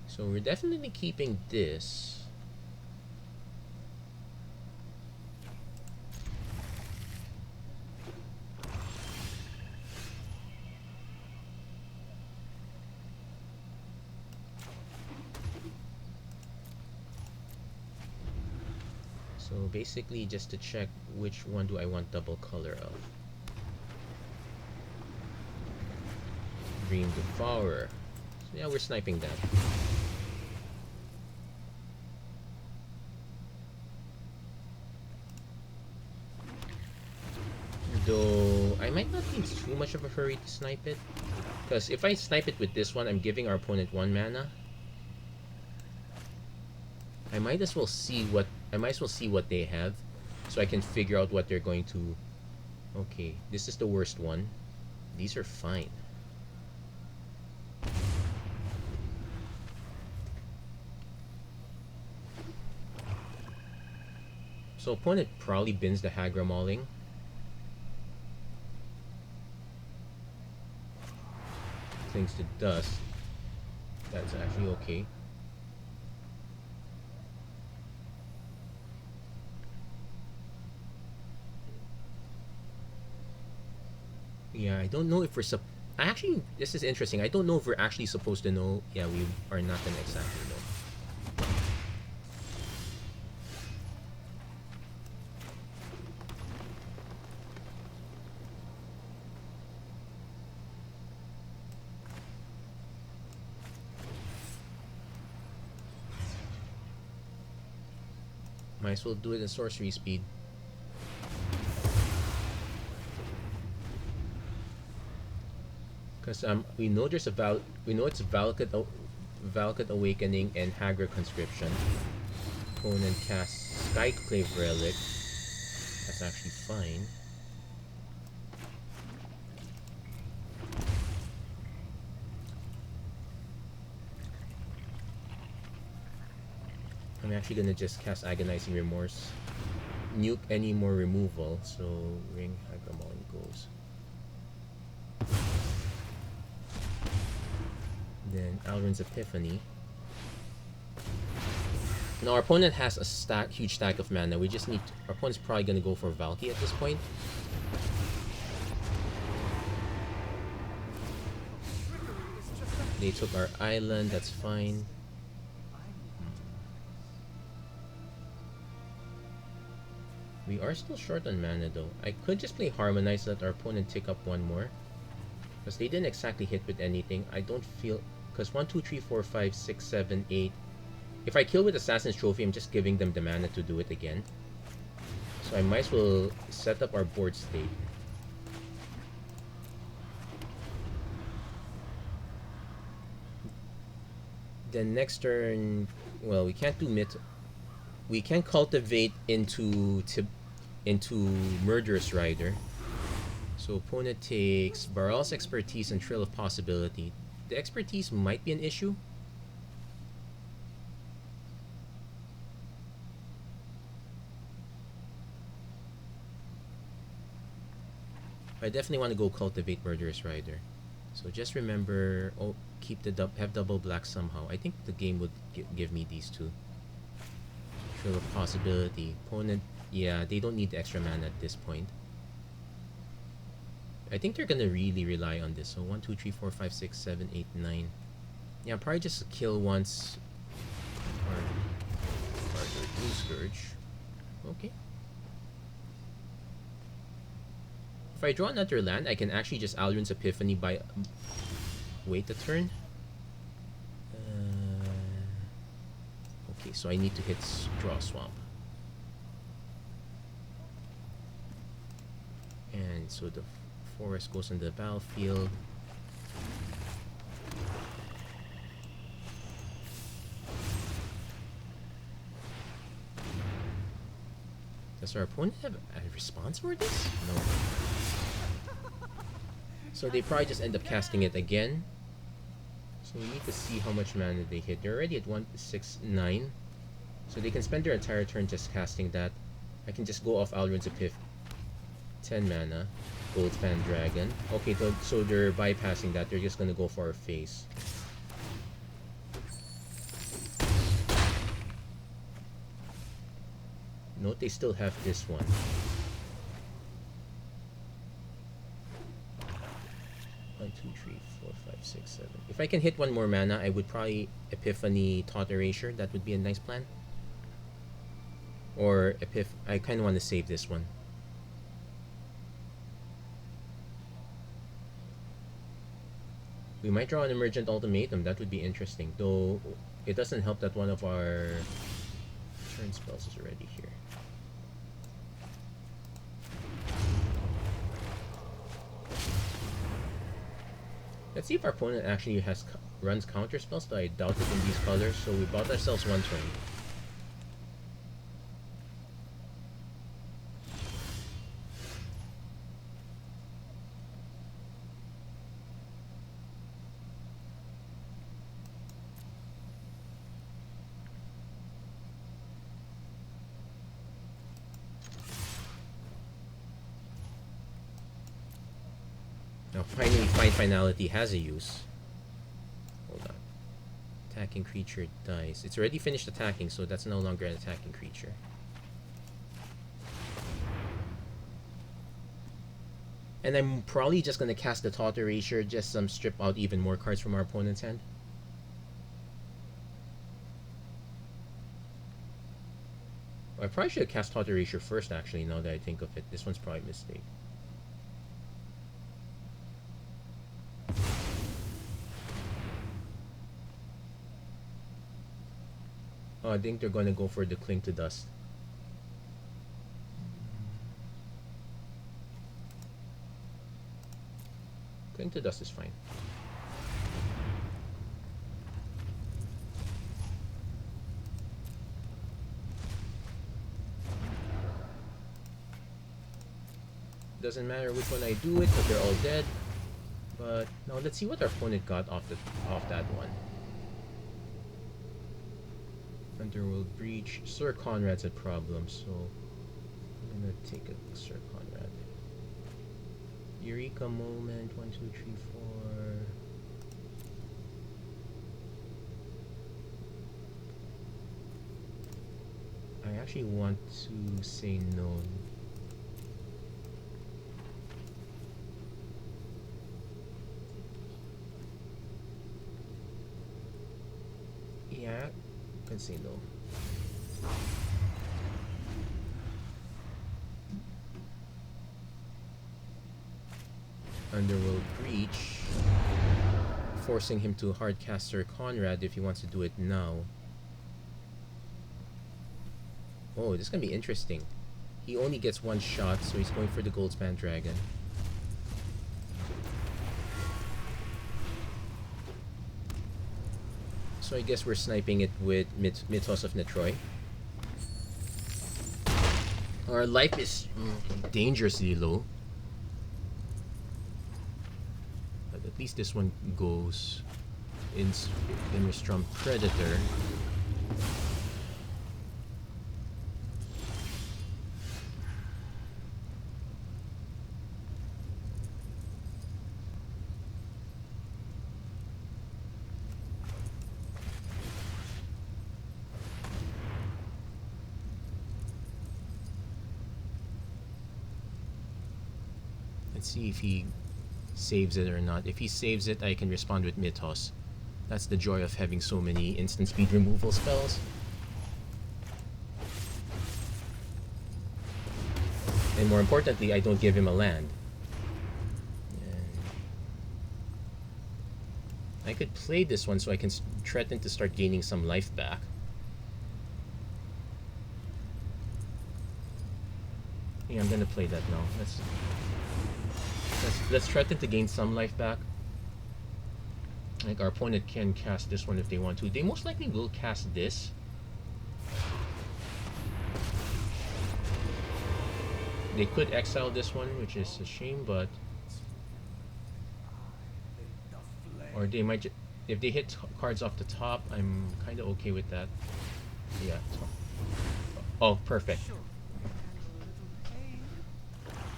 So we're definitely keeping this. So basically just to check which one do I want double color of. Dream Devourer. So yeah, we're sniping that. Though I might not be in too much of a hurry to snipe it. Because if I snipe it with this one, I'm giving our opponent 1 mana. I might as well see what they have, so I can figure out what they're going to. Okay, this is the worst one. These are fine. So opponent probably bins the Hagra Mauling. Things to dust. That's actually okay. Yeah, I don't know if we're Actually, this is interesting. I don't know if we're actually supposed to know. Yeah, we are not gonna exactly know. Might as well do it in sorcery speed. Because we know there's a we know it's Valakut Awakening and Hagra Conscription. Opponent casts Skyclave Relic. That's actually fine. I'm actually gonna just cast Agonizing Remorse. Nuke any more removal, so Ring Hagramon goes. Then Alrund's Epiphany. Now our opponent has a huge stack of mana. We just need our opponent's probably gonna go for Valky at this point. They took our island, that's fine. We are still short on mana though. I could just play Harmonize, let our opponent take up one more. Because they didn't exactly hit with anything. I don't feel... Because 1, 2, 3, 4, 5, 6, 7, 8. If I kill with Assassin's Trophy, I'm just giving them the mana to do it again. So I might as well set up our board state. Then next turn... Well, we can't do we can cultivate into Murderous Rider. So opponent takes Baral's Expertise and Trail of Possibility. The Expertise might be an issue. I definitely want to go cultivate Murderous Rider. So just remember, oh, keep the have double black somehow. I think the game would give me these two. Trail of Possibility. Opponent, yeah, they don't need the extra mana at this point. I think they're gonna really rely on this. So 1, 2, 3, 4, 5, 6, 7, 8, 9. Yeah, probably just kill once. Or Blue Scourge. Okay. If I draw another land, I can actually just Alrund's Epiphany by... wait a turn. Okay, so I need to hit draw swamp. And so the forest goes on the battlefield. Does our opponent have a response for this? No. So they probably just end up casting it again. So we need to see how much mana they hit. They're already at 1, 6, 9. So they can spend their entire turn just casting that. I can just go off Alrund's Epiphany. 10 mana. Gold Fan Dragon. Okay, so they're bypassing that. They're just gonna go for our face. Note they still have this one. 1, 2, 3, 4, 5, 6, 7. If I can hit one more mana, I would probably Epiphany Thought Erasure. That would be a nice plan. Or I kind of want to save this one. We might draw an Emergent Ultimatum. That would be interesting. Though it doesn't help that one of our turn spells is already here. Let's see if our opponent actually runs counter spells, though I doubt it in these colors. So we bought ourselves one turn. Now finally, Find Finality has a use. Hold on. Attacking creature dies. It's already finished attacking, so that's no longer an attacking creature. And I'm probably just gonna cast the Thought Erasure, just strip out even more cards from our opponent's hand. I probably should have cast Thought Erasure first, actually, now that I think of it. This one's probably a mistake. Oh, I think they're gonna go for the Cling to Dust. Cling to Dust is fine. Doesn't matter which one I do it, but they're all dead. But now let's see what our opponent got off that one. Underworld Breach. Sir Conrad's had problems, so I'm gonna take a Sir Conrad. Eureka Moment, 1, 2, 3, 4. I actually want to say no. Yeah, I can say no. Underworld Breach, forcing him to hardcast Sir Conrad if he wants to do it now. Oh, this is gonna be interesting. He only gets one shot, so he's going for the Goldspan Dragon. So I guess we're sniping it with Mythos of Netroy. Our life is dangerously low. But at least this one goes in Inrestrum Predator. See if he saves it or not. If he saves it, I can respond with Mythos. That's the joy of having so many instant speed removal spells. And more importantly, I don't give him a land. And I could play this one so I can threaten to start gaining some life back. Yeah, I'm gonna play that now. Let's threaten to gain some life back. Like, our opponent can cast this one if they want to. They most likely will cast this. They could exile this one, which is a shame, but... Or they might if they hit cards off the top, I'm kind of okay with that. Yeah. Oh, perfect.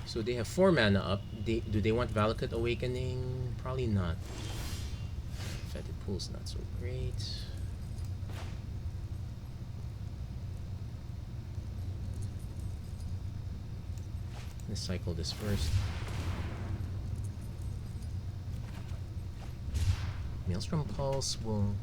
So they have 4 mana up. Do they want Valakut Awakening? Probably not. Fetid Pool's not so great. Let's cycle this first. Maelstrom Pulse will...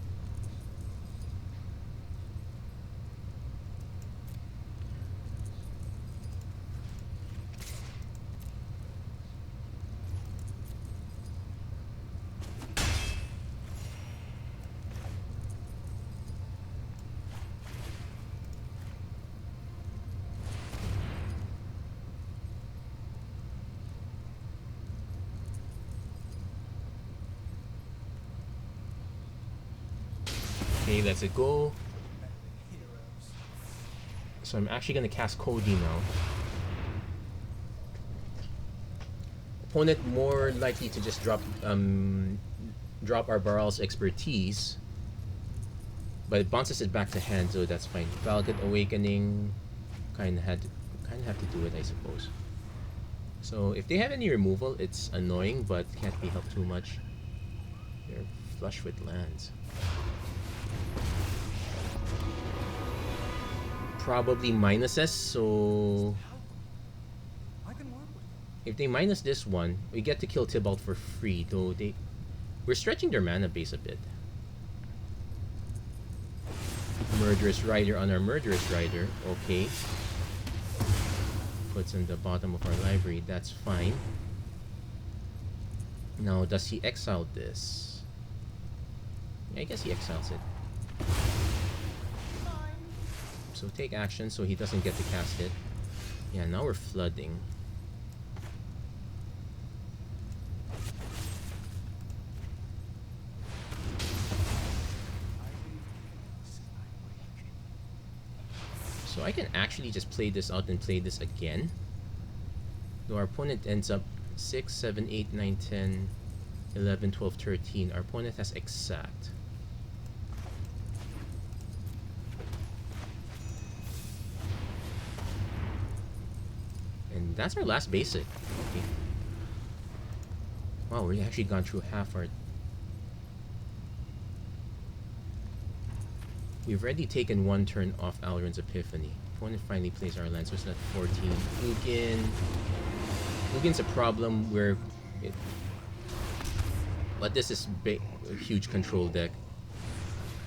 Okay, let's it go. So I'm actually going to cast Codie now. Opponent more likely to just drop our Baral's Expertise, but it bounces it back to hand, so that's fine. Valakut Awakening, kind of have to do it, I suppose. So if they have any removal, it's annoying, but can't be helped too much. They're flush with lands. Probably minuses, so If they minus this one, we get to kill Tibalt for free, though we're stretching their mana base a bit. Murderous Rider on our Murderous Rider, okay. Puts in the bottom of our library, that's fine. Now, does he exile this? Yeah, I guess he exiles it. So take action so he doesn't get to cast it. Yeah, now we're flooding. So I can actually just play this out and play this again. Though our opponent ends up 6, 7, 8, 9, 10, 11, 12, 13. Our opponent has exact. And that's our last basic. Okay. Wow, we actually gone through half our... We've already taken one turn off Alrund's Epiphany. Opponent finally plays our land, so it's at 14. Ugin's a problem where... But this is a huge control deck.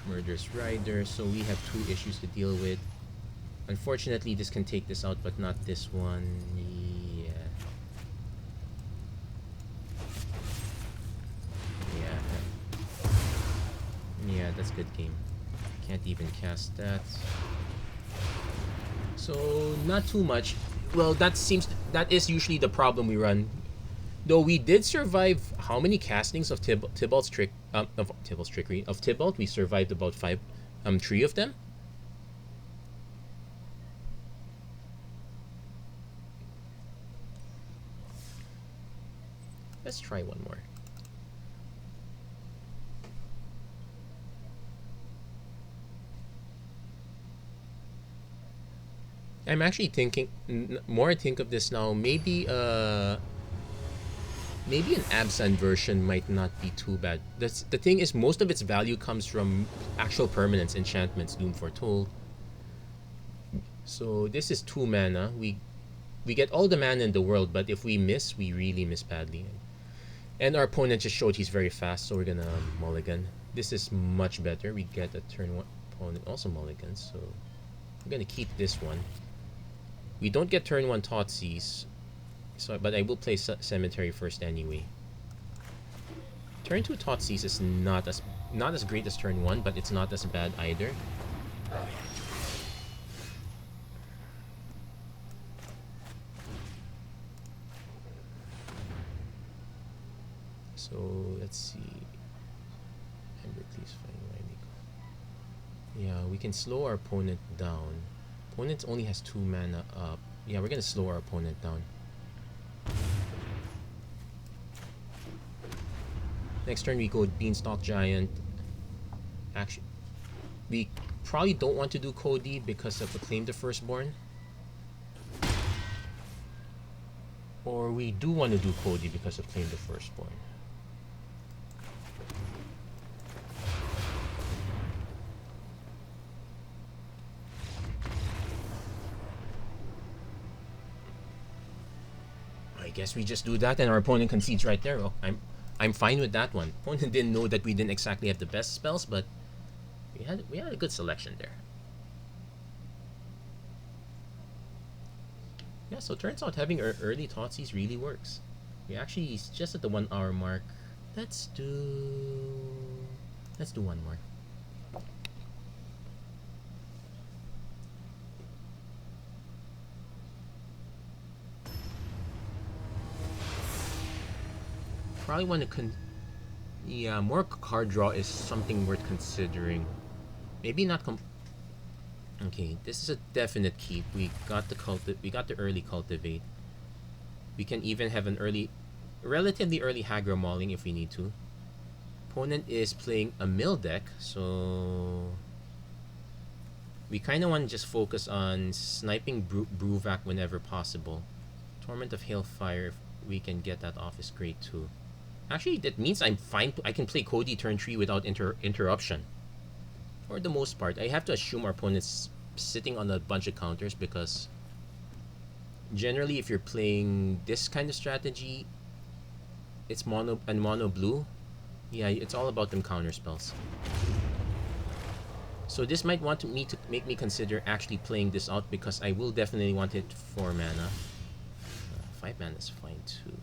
Murderous Rider, so we have 2 issues to deal with. Unfortunately, this can take this out, but not this one. Yeah. Yeah, that's good game. Can't even cast that. So, not too much. Well, that is usually the problem we run. Though we did survive how many castings of Tybalt's trickery? Of Tybalt, we survived about 3 of them. Let's try one more. I'm actually thinking, more I think of this now, maybe an Absent version might not be too bad. The thing is, most of its value comes from actual permanents, enchantments, Doom Foretold. So this is 2 mana. We get all the mana in the world, but if we miss, we really miss badly. And our opponent just showed he's very fast, so we're gonna mulligan. This is much better. We get a turn 1 opponent also mulligans, so I'm gonna keep this one. We don't get turn 1 Thoughtseize, so but I will play Cemetery first anyway. Turn 2 Thoughtseize is not as great as turn 1, but it's not as bad either. So let's see. Yeah, we can slow our opponent down. Opponent only has 2 mana up. Yeah, we're gonna slow our opponent down. Next turn we go Beanstalk Giant. Actually, we probably don't want to do Codie because of the Claim the Firstborn. Or we do want to do Codie because of Claim the Firstborn. I guess we just do that and our opponent concedes right there. Oh, I'm fine with that one. Opponent didn't know that we didn't exactly have the best spells, but we had a good selection there. Yeah, so turns out having early Thoughtseize really works. We actually just at the 1 hour mark. Let's do one more. Probably want to yeah, more card draw is something worth considering. Maybe not okay, this is a definite keep. We got the early Cultivate. We can even have an relatively early Hagra Mauling if we need to. Opponent is playing a mill deck, so we kind of want to just focus on sniping Bruvac whenever possible. Torment of Hailfire, if we can get that off, is great too. Actually, that means I'm fine. I can play Codie turn 3 without interruption. For the most part, I have to assume our opponent's sitting on a bunch of counters because generally, if you're playing this kind of strategy, it's mono and mono blue. Yeah, it's all about them counter spells. So this might want me to make me consider actually playing this out, because I will definitely want it 4 mana. 5 mana is fine too.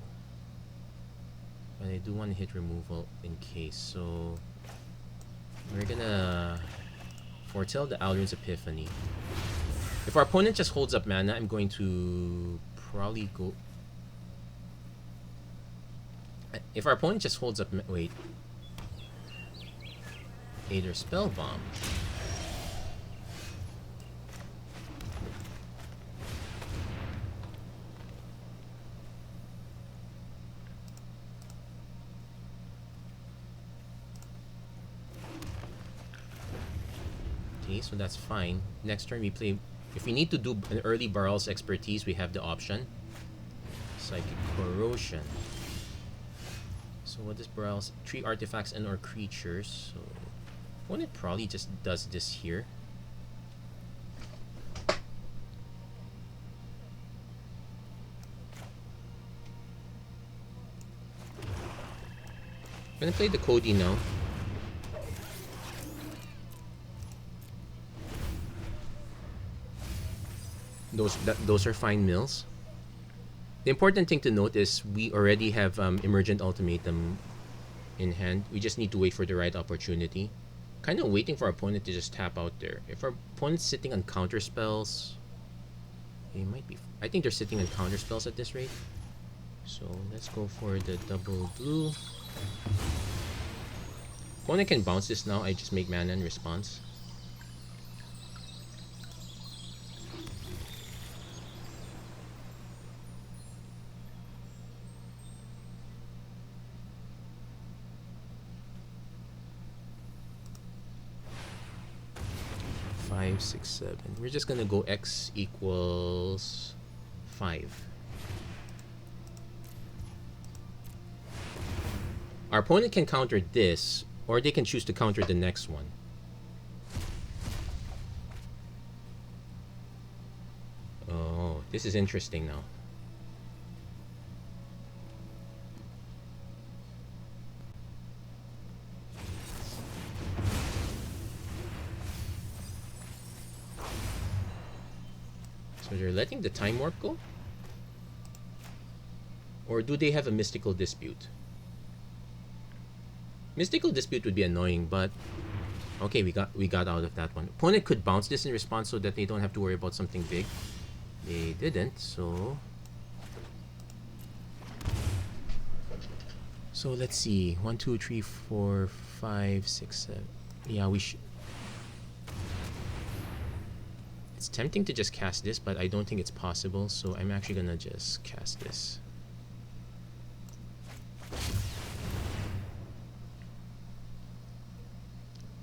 But I do want to hit removal in case. So we're gonna foretell the Alrund's Epiphany. If our opponent just holds up mana, I'm going to probably go... If our opponent just holds up... Wait. Aether Spellbomb. Okay, so that's fine. Next turn we play... If we need to do an early Baral's Expertise, we have the option. Psychic Corrosion. So what is Baral's? 3 artifacts and or creatures. So opponent probably just does this here. I'm gonna play the Codie now. Those are fine mills. The important thing to note is we already have Emergent Ultimatum in hand. We just need to wait for the right opportunity. Kind of waiting for our opponent to just tap out there. If our opponent's sitting on counter spells, they might be... I think they're sitting on counter spells at this rate. So let's go for the double blue. Opponent can bounce this now. I just make mana in response. Five, 6, 7. We're just gonna go X equals 5. Our opponent can counter this, or they can choose to counter the next one. Oh, this is interesting now. So they're letting the Time Warp go? Or do they have a Mystical Dispute? Mystical Dispute would be annoying, but okay, we got out of that one. Opponent could bounce this in response so that they don't have to worry about something big. They didn't, so let's see. 1, 2, 3, 4, 5, 6, 7. Yeah, we should. It's tempting to just cast this, but I don't think it's possible, so I'm actually gonna just cast this.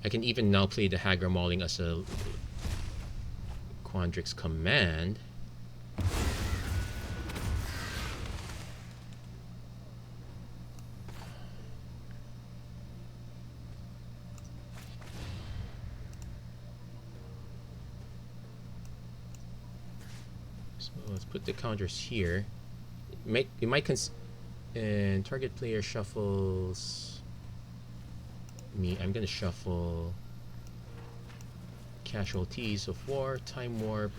I can even now play the Hagra Mauling as a Quandrix command. So let's put the counters here. You might and target player shuffles me. I'm gonna shuffle Casualties of War, Time Warp,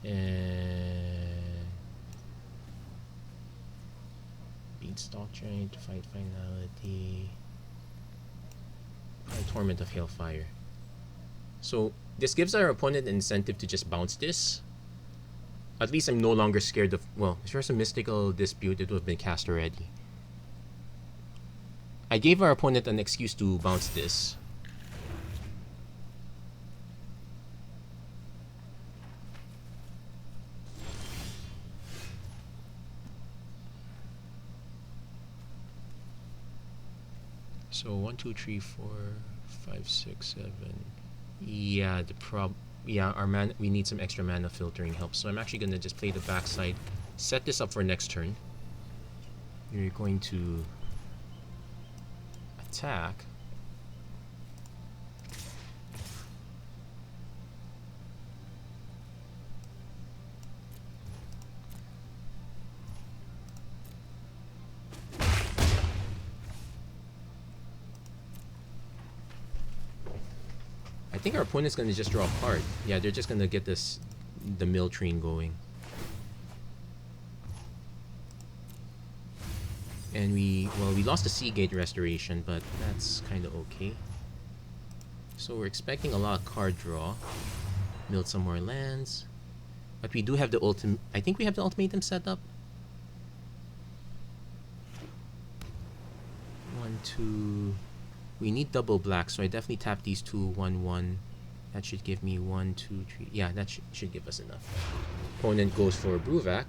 and Beanstalk Giant, Fight Finality, and Torment of Hailfire. So this gives our opponent an incentive to just bounce this. At least I'm no longer scared of... Well, if there's a Mystical Dispute, it would have been cast already. I gave our opponent an excuse to bounce this. So 1, 2, 3, 4, 5, 6, 7. Yeah, our mana, we need some extra mana filtering help. So I'm actually gonna just play the backside, set this up for next turn. You're going to attack. think our opponent's gonna just draw a card. Yeah, they're just gonna get the mill train going. And we lost the Seagate Restoration, but that's kind of okay. So we're expecting a lot of card draw. Milled some more lands. But we do have the ultimate. I think we have the ultimatum set up. 1, 2. We need double black, so I definitely tap these two 1/1. That should give me 1, 2, 3. Yeah, that should give us enough. Opponent goes for Bruvac.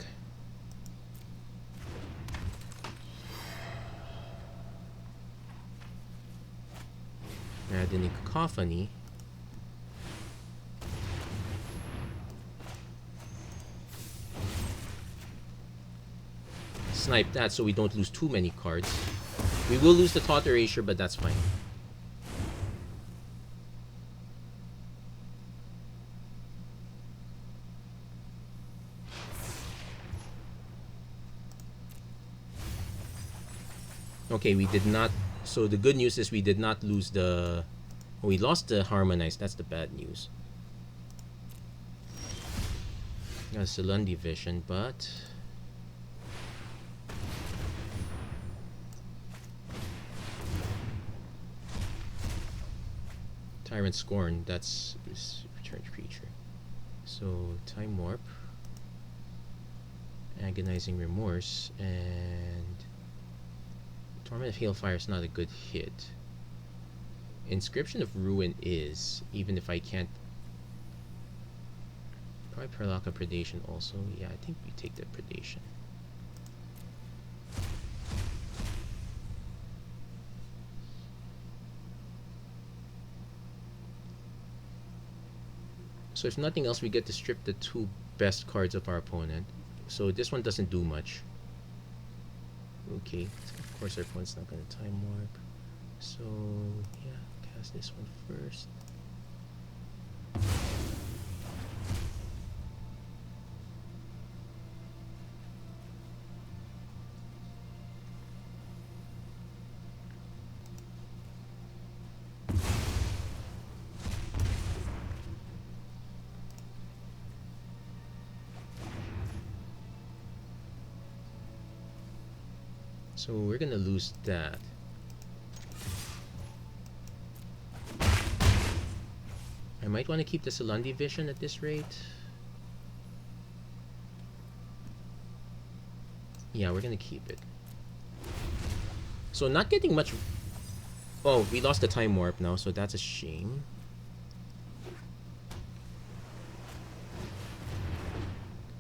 Add in a Cacophony. Snipe that so we don't lose too many cards. We will lose the Thought Erasure, but that's fine. Okay, we did not. So the good news is we did not lose the. Oh, we lost the Harmonize. That's the bad news. Got Sulundi Vision, but. Tyrant Scorn, that's returned creature. So Time Warp, Agonizing Remorse, and Torment of Hailfire is not a good hit. Inscription of Ruin is, even if I can't. Probably Perlaka Predation also. Yeah, I think we take the Predation. So if nothing else, we get to strip the two best cards of our opponent. So this one doesn't do much. Okay, of course our opponent's not going to Time Warp. So yeah, cast this one first. So we're gonna lose that. I might want to keep the Sulundi Vision at this rate. Yeah, we're gonna keep it. So not getting much. Oh, we lost the Time Warp now, so that's a shame.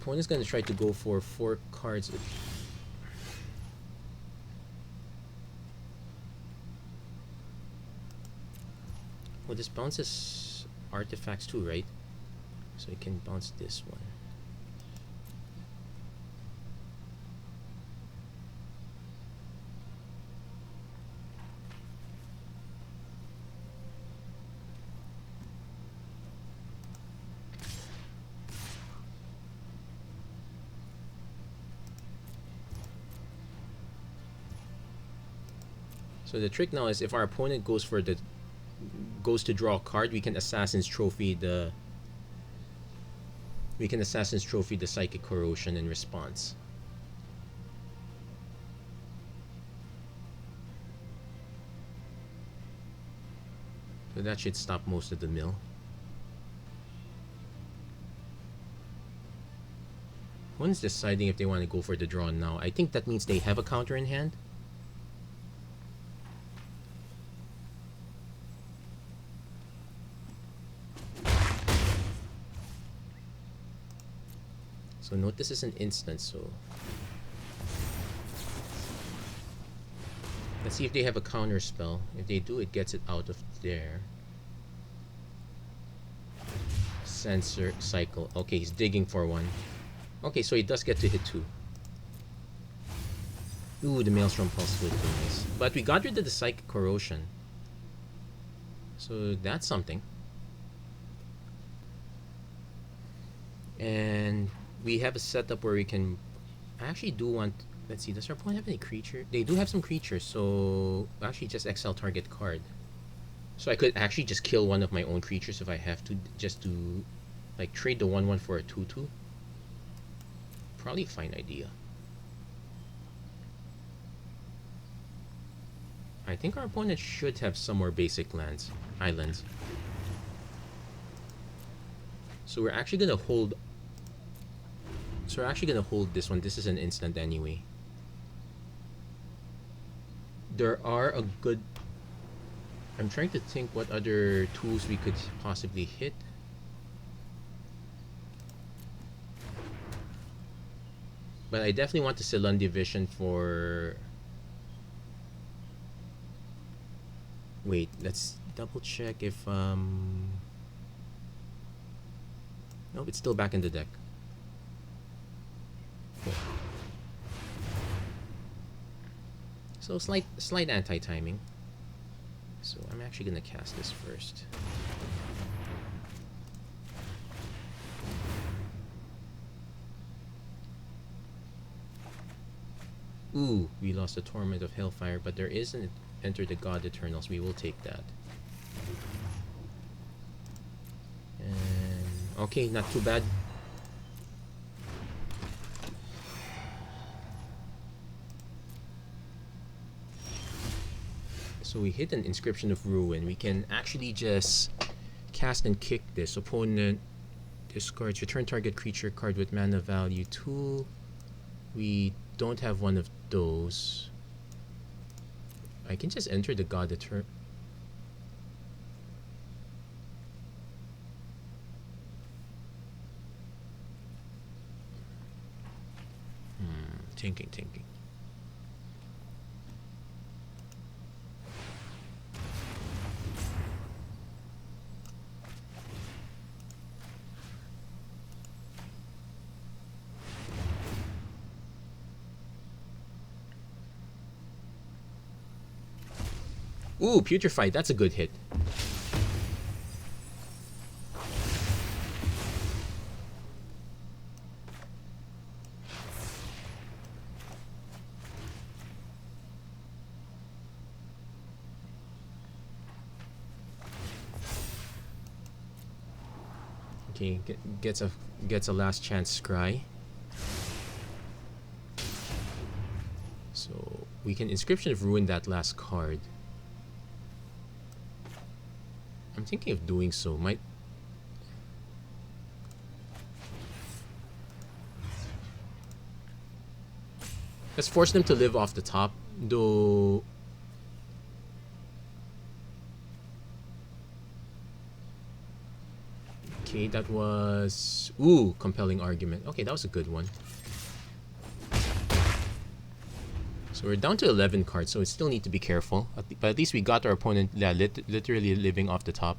Opponent's gonna try to go for 4 cards. Well, this bounces artifacts too, right? So you can bounce this one. So the trick now is if our opponent goes to draw a card, we can Assassin's Trophy the Psychic Corrosion in response. So that should stop most of the mill. One's deciding if they want to go for the draw now. I think that means they have a counter in hand. So note this is an instant, so let's see if they have a counter spell. If they do, it gets it out of there. Sensor cycle. Okay, he's digging for one. Okay, so he does get to hit 2. Ooh, the Maelstrom Pulse would be nice. But we got rid of the Psychic Corrosion. So that's something. And we have a setup where we can. I actually do want. Let's see, does our opponent have any creature? They do have some creatures, so actually just exile target card. So I could actually just kill one of my own creatures if I have to, just to like trade the 1/1 for a 2/2. Probably a fine idea. I think our opponent should have some more basic islands. So we're actually gonna hold. So we're actually gonna hold this one. This is an instant anyway. There are a good. I'm trying to think what other tools we could possibly hit. But I definitely want the Ceylon Division for. Wait, let's double check if nope, it's still back in the deck. Cool. So slight anti-timing. So I'm actually gonna cast this first. Ooh, we lost the Torment of Hellfire, but there is an Enter the God Eternals. We will take that. And okay, not too bad. So we hit an Inscription of Ruin. We can actually just cast and kick this. Opponent discards return target creature card with mana value 2. We don't have one of those. I can just enter the God Eternal. Thinking. Ooh, Putrefy, that's a good hit. Okay, gets a last chance scry. So we can Inscription of Ruin that last card. I'm thinking of doing so. Let's force them to live off the top, though. Okay, that was compelling argument. Okay, that was a good one. So we're down to 11 cards, so we still need to be careful. But at least we got our opponent literally living off the top.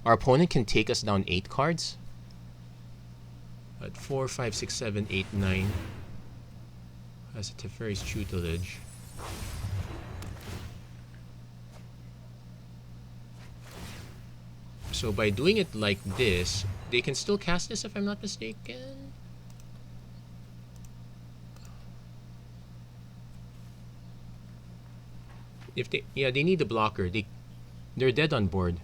Our opponent can take us down 8 cards. At 4, 5, 6, 7, 8, 9. Has a Teferi's Tutelage. So by doing it like this, they can still cast this if I'm not mistaken. If they need a blocker. They're dead on board.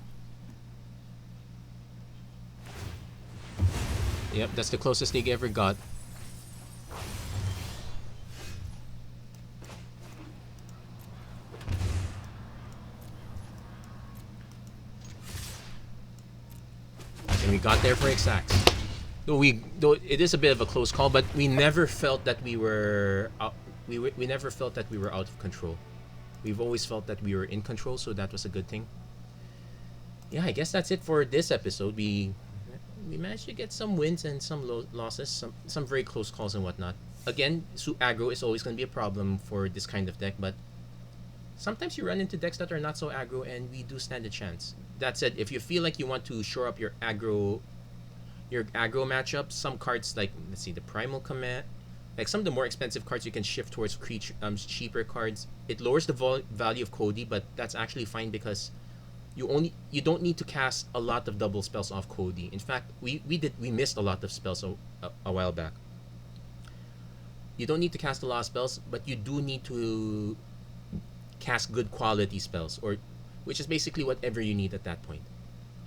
Yep, that's the closest they ever got. And we got there for exacts. Though it is a bit of a close call, but we never felt that we were out, we never felt that we were out of control. We've always felt that we were in control, so that was a good thing. Yeah, I guess that's it for this episode. We managed to get some wins and some losses, some very close calls and whatnot. Again, aggro is always going to be a problem for this kind of deck, but sometimes you run into decks that are not so aggro, and we do stand a chance. That said, if you feel like you want to shore up your aggro matchup, some cards like, let's see, the Primal Command, like some of the more expensive cards, you can shift towards cheaper cards. It lowers the value of Codie, but that's actually fine because you don't need to cast a lot of double spells off Codie. In fact, we missed a lot of spells a while back. You don't need to cast a lot of spells, but you do need to cast good quality spells, or which is basically whatever you need at that point.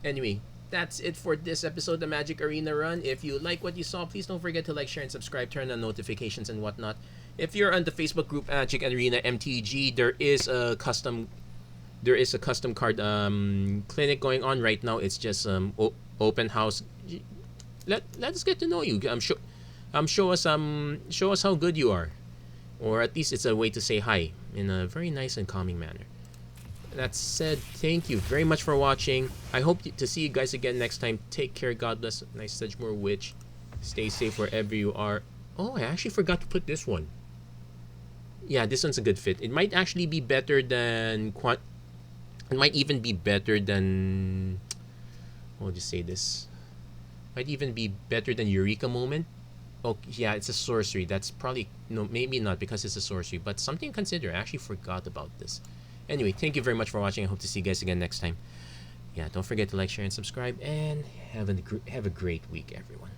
Anyway, that's it for this episode of the Magic Arena Run. If you like what you saw, please don't forget to like, share, and subscribe. Turn on notifications and whatnot. If you're on the Facebook group Magic Arena MTG, there is a custom card clinic going on right now. It's just open house. Let's get to know you. Show us how good you are, or at least it's a way to say hi in a very nice and calming manner. That said, thank you very much for watching. I hope to see you guys again next time. Take care. God bless. Nice Sedgemoor Witch. Stay safe wherever you are. Oh, I actually forgot to put this one. Yeah, this one's a good fit. It might actually be better than It might even be better than. I'll just say this. Might even be better than Eureka Moment. Oh, yeah, it's a sorcery. That's probably no, maybe not because it's a sorcery, but something to consider. I actually forgot about this. Anyway, thank you very much for watching. I hope to see you guys again next time. Yeah, don't forget to like, share, and subscribe, and have a great week, everyone.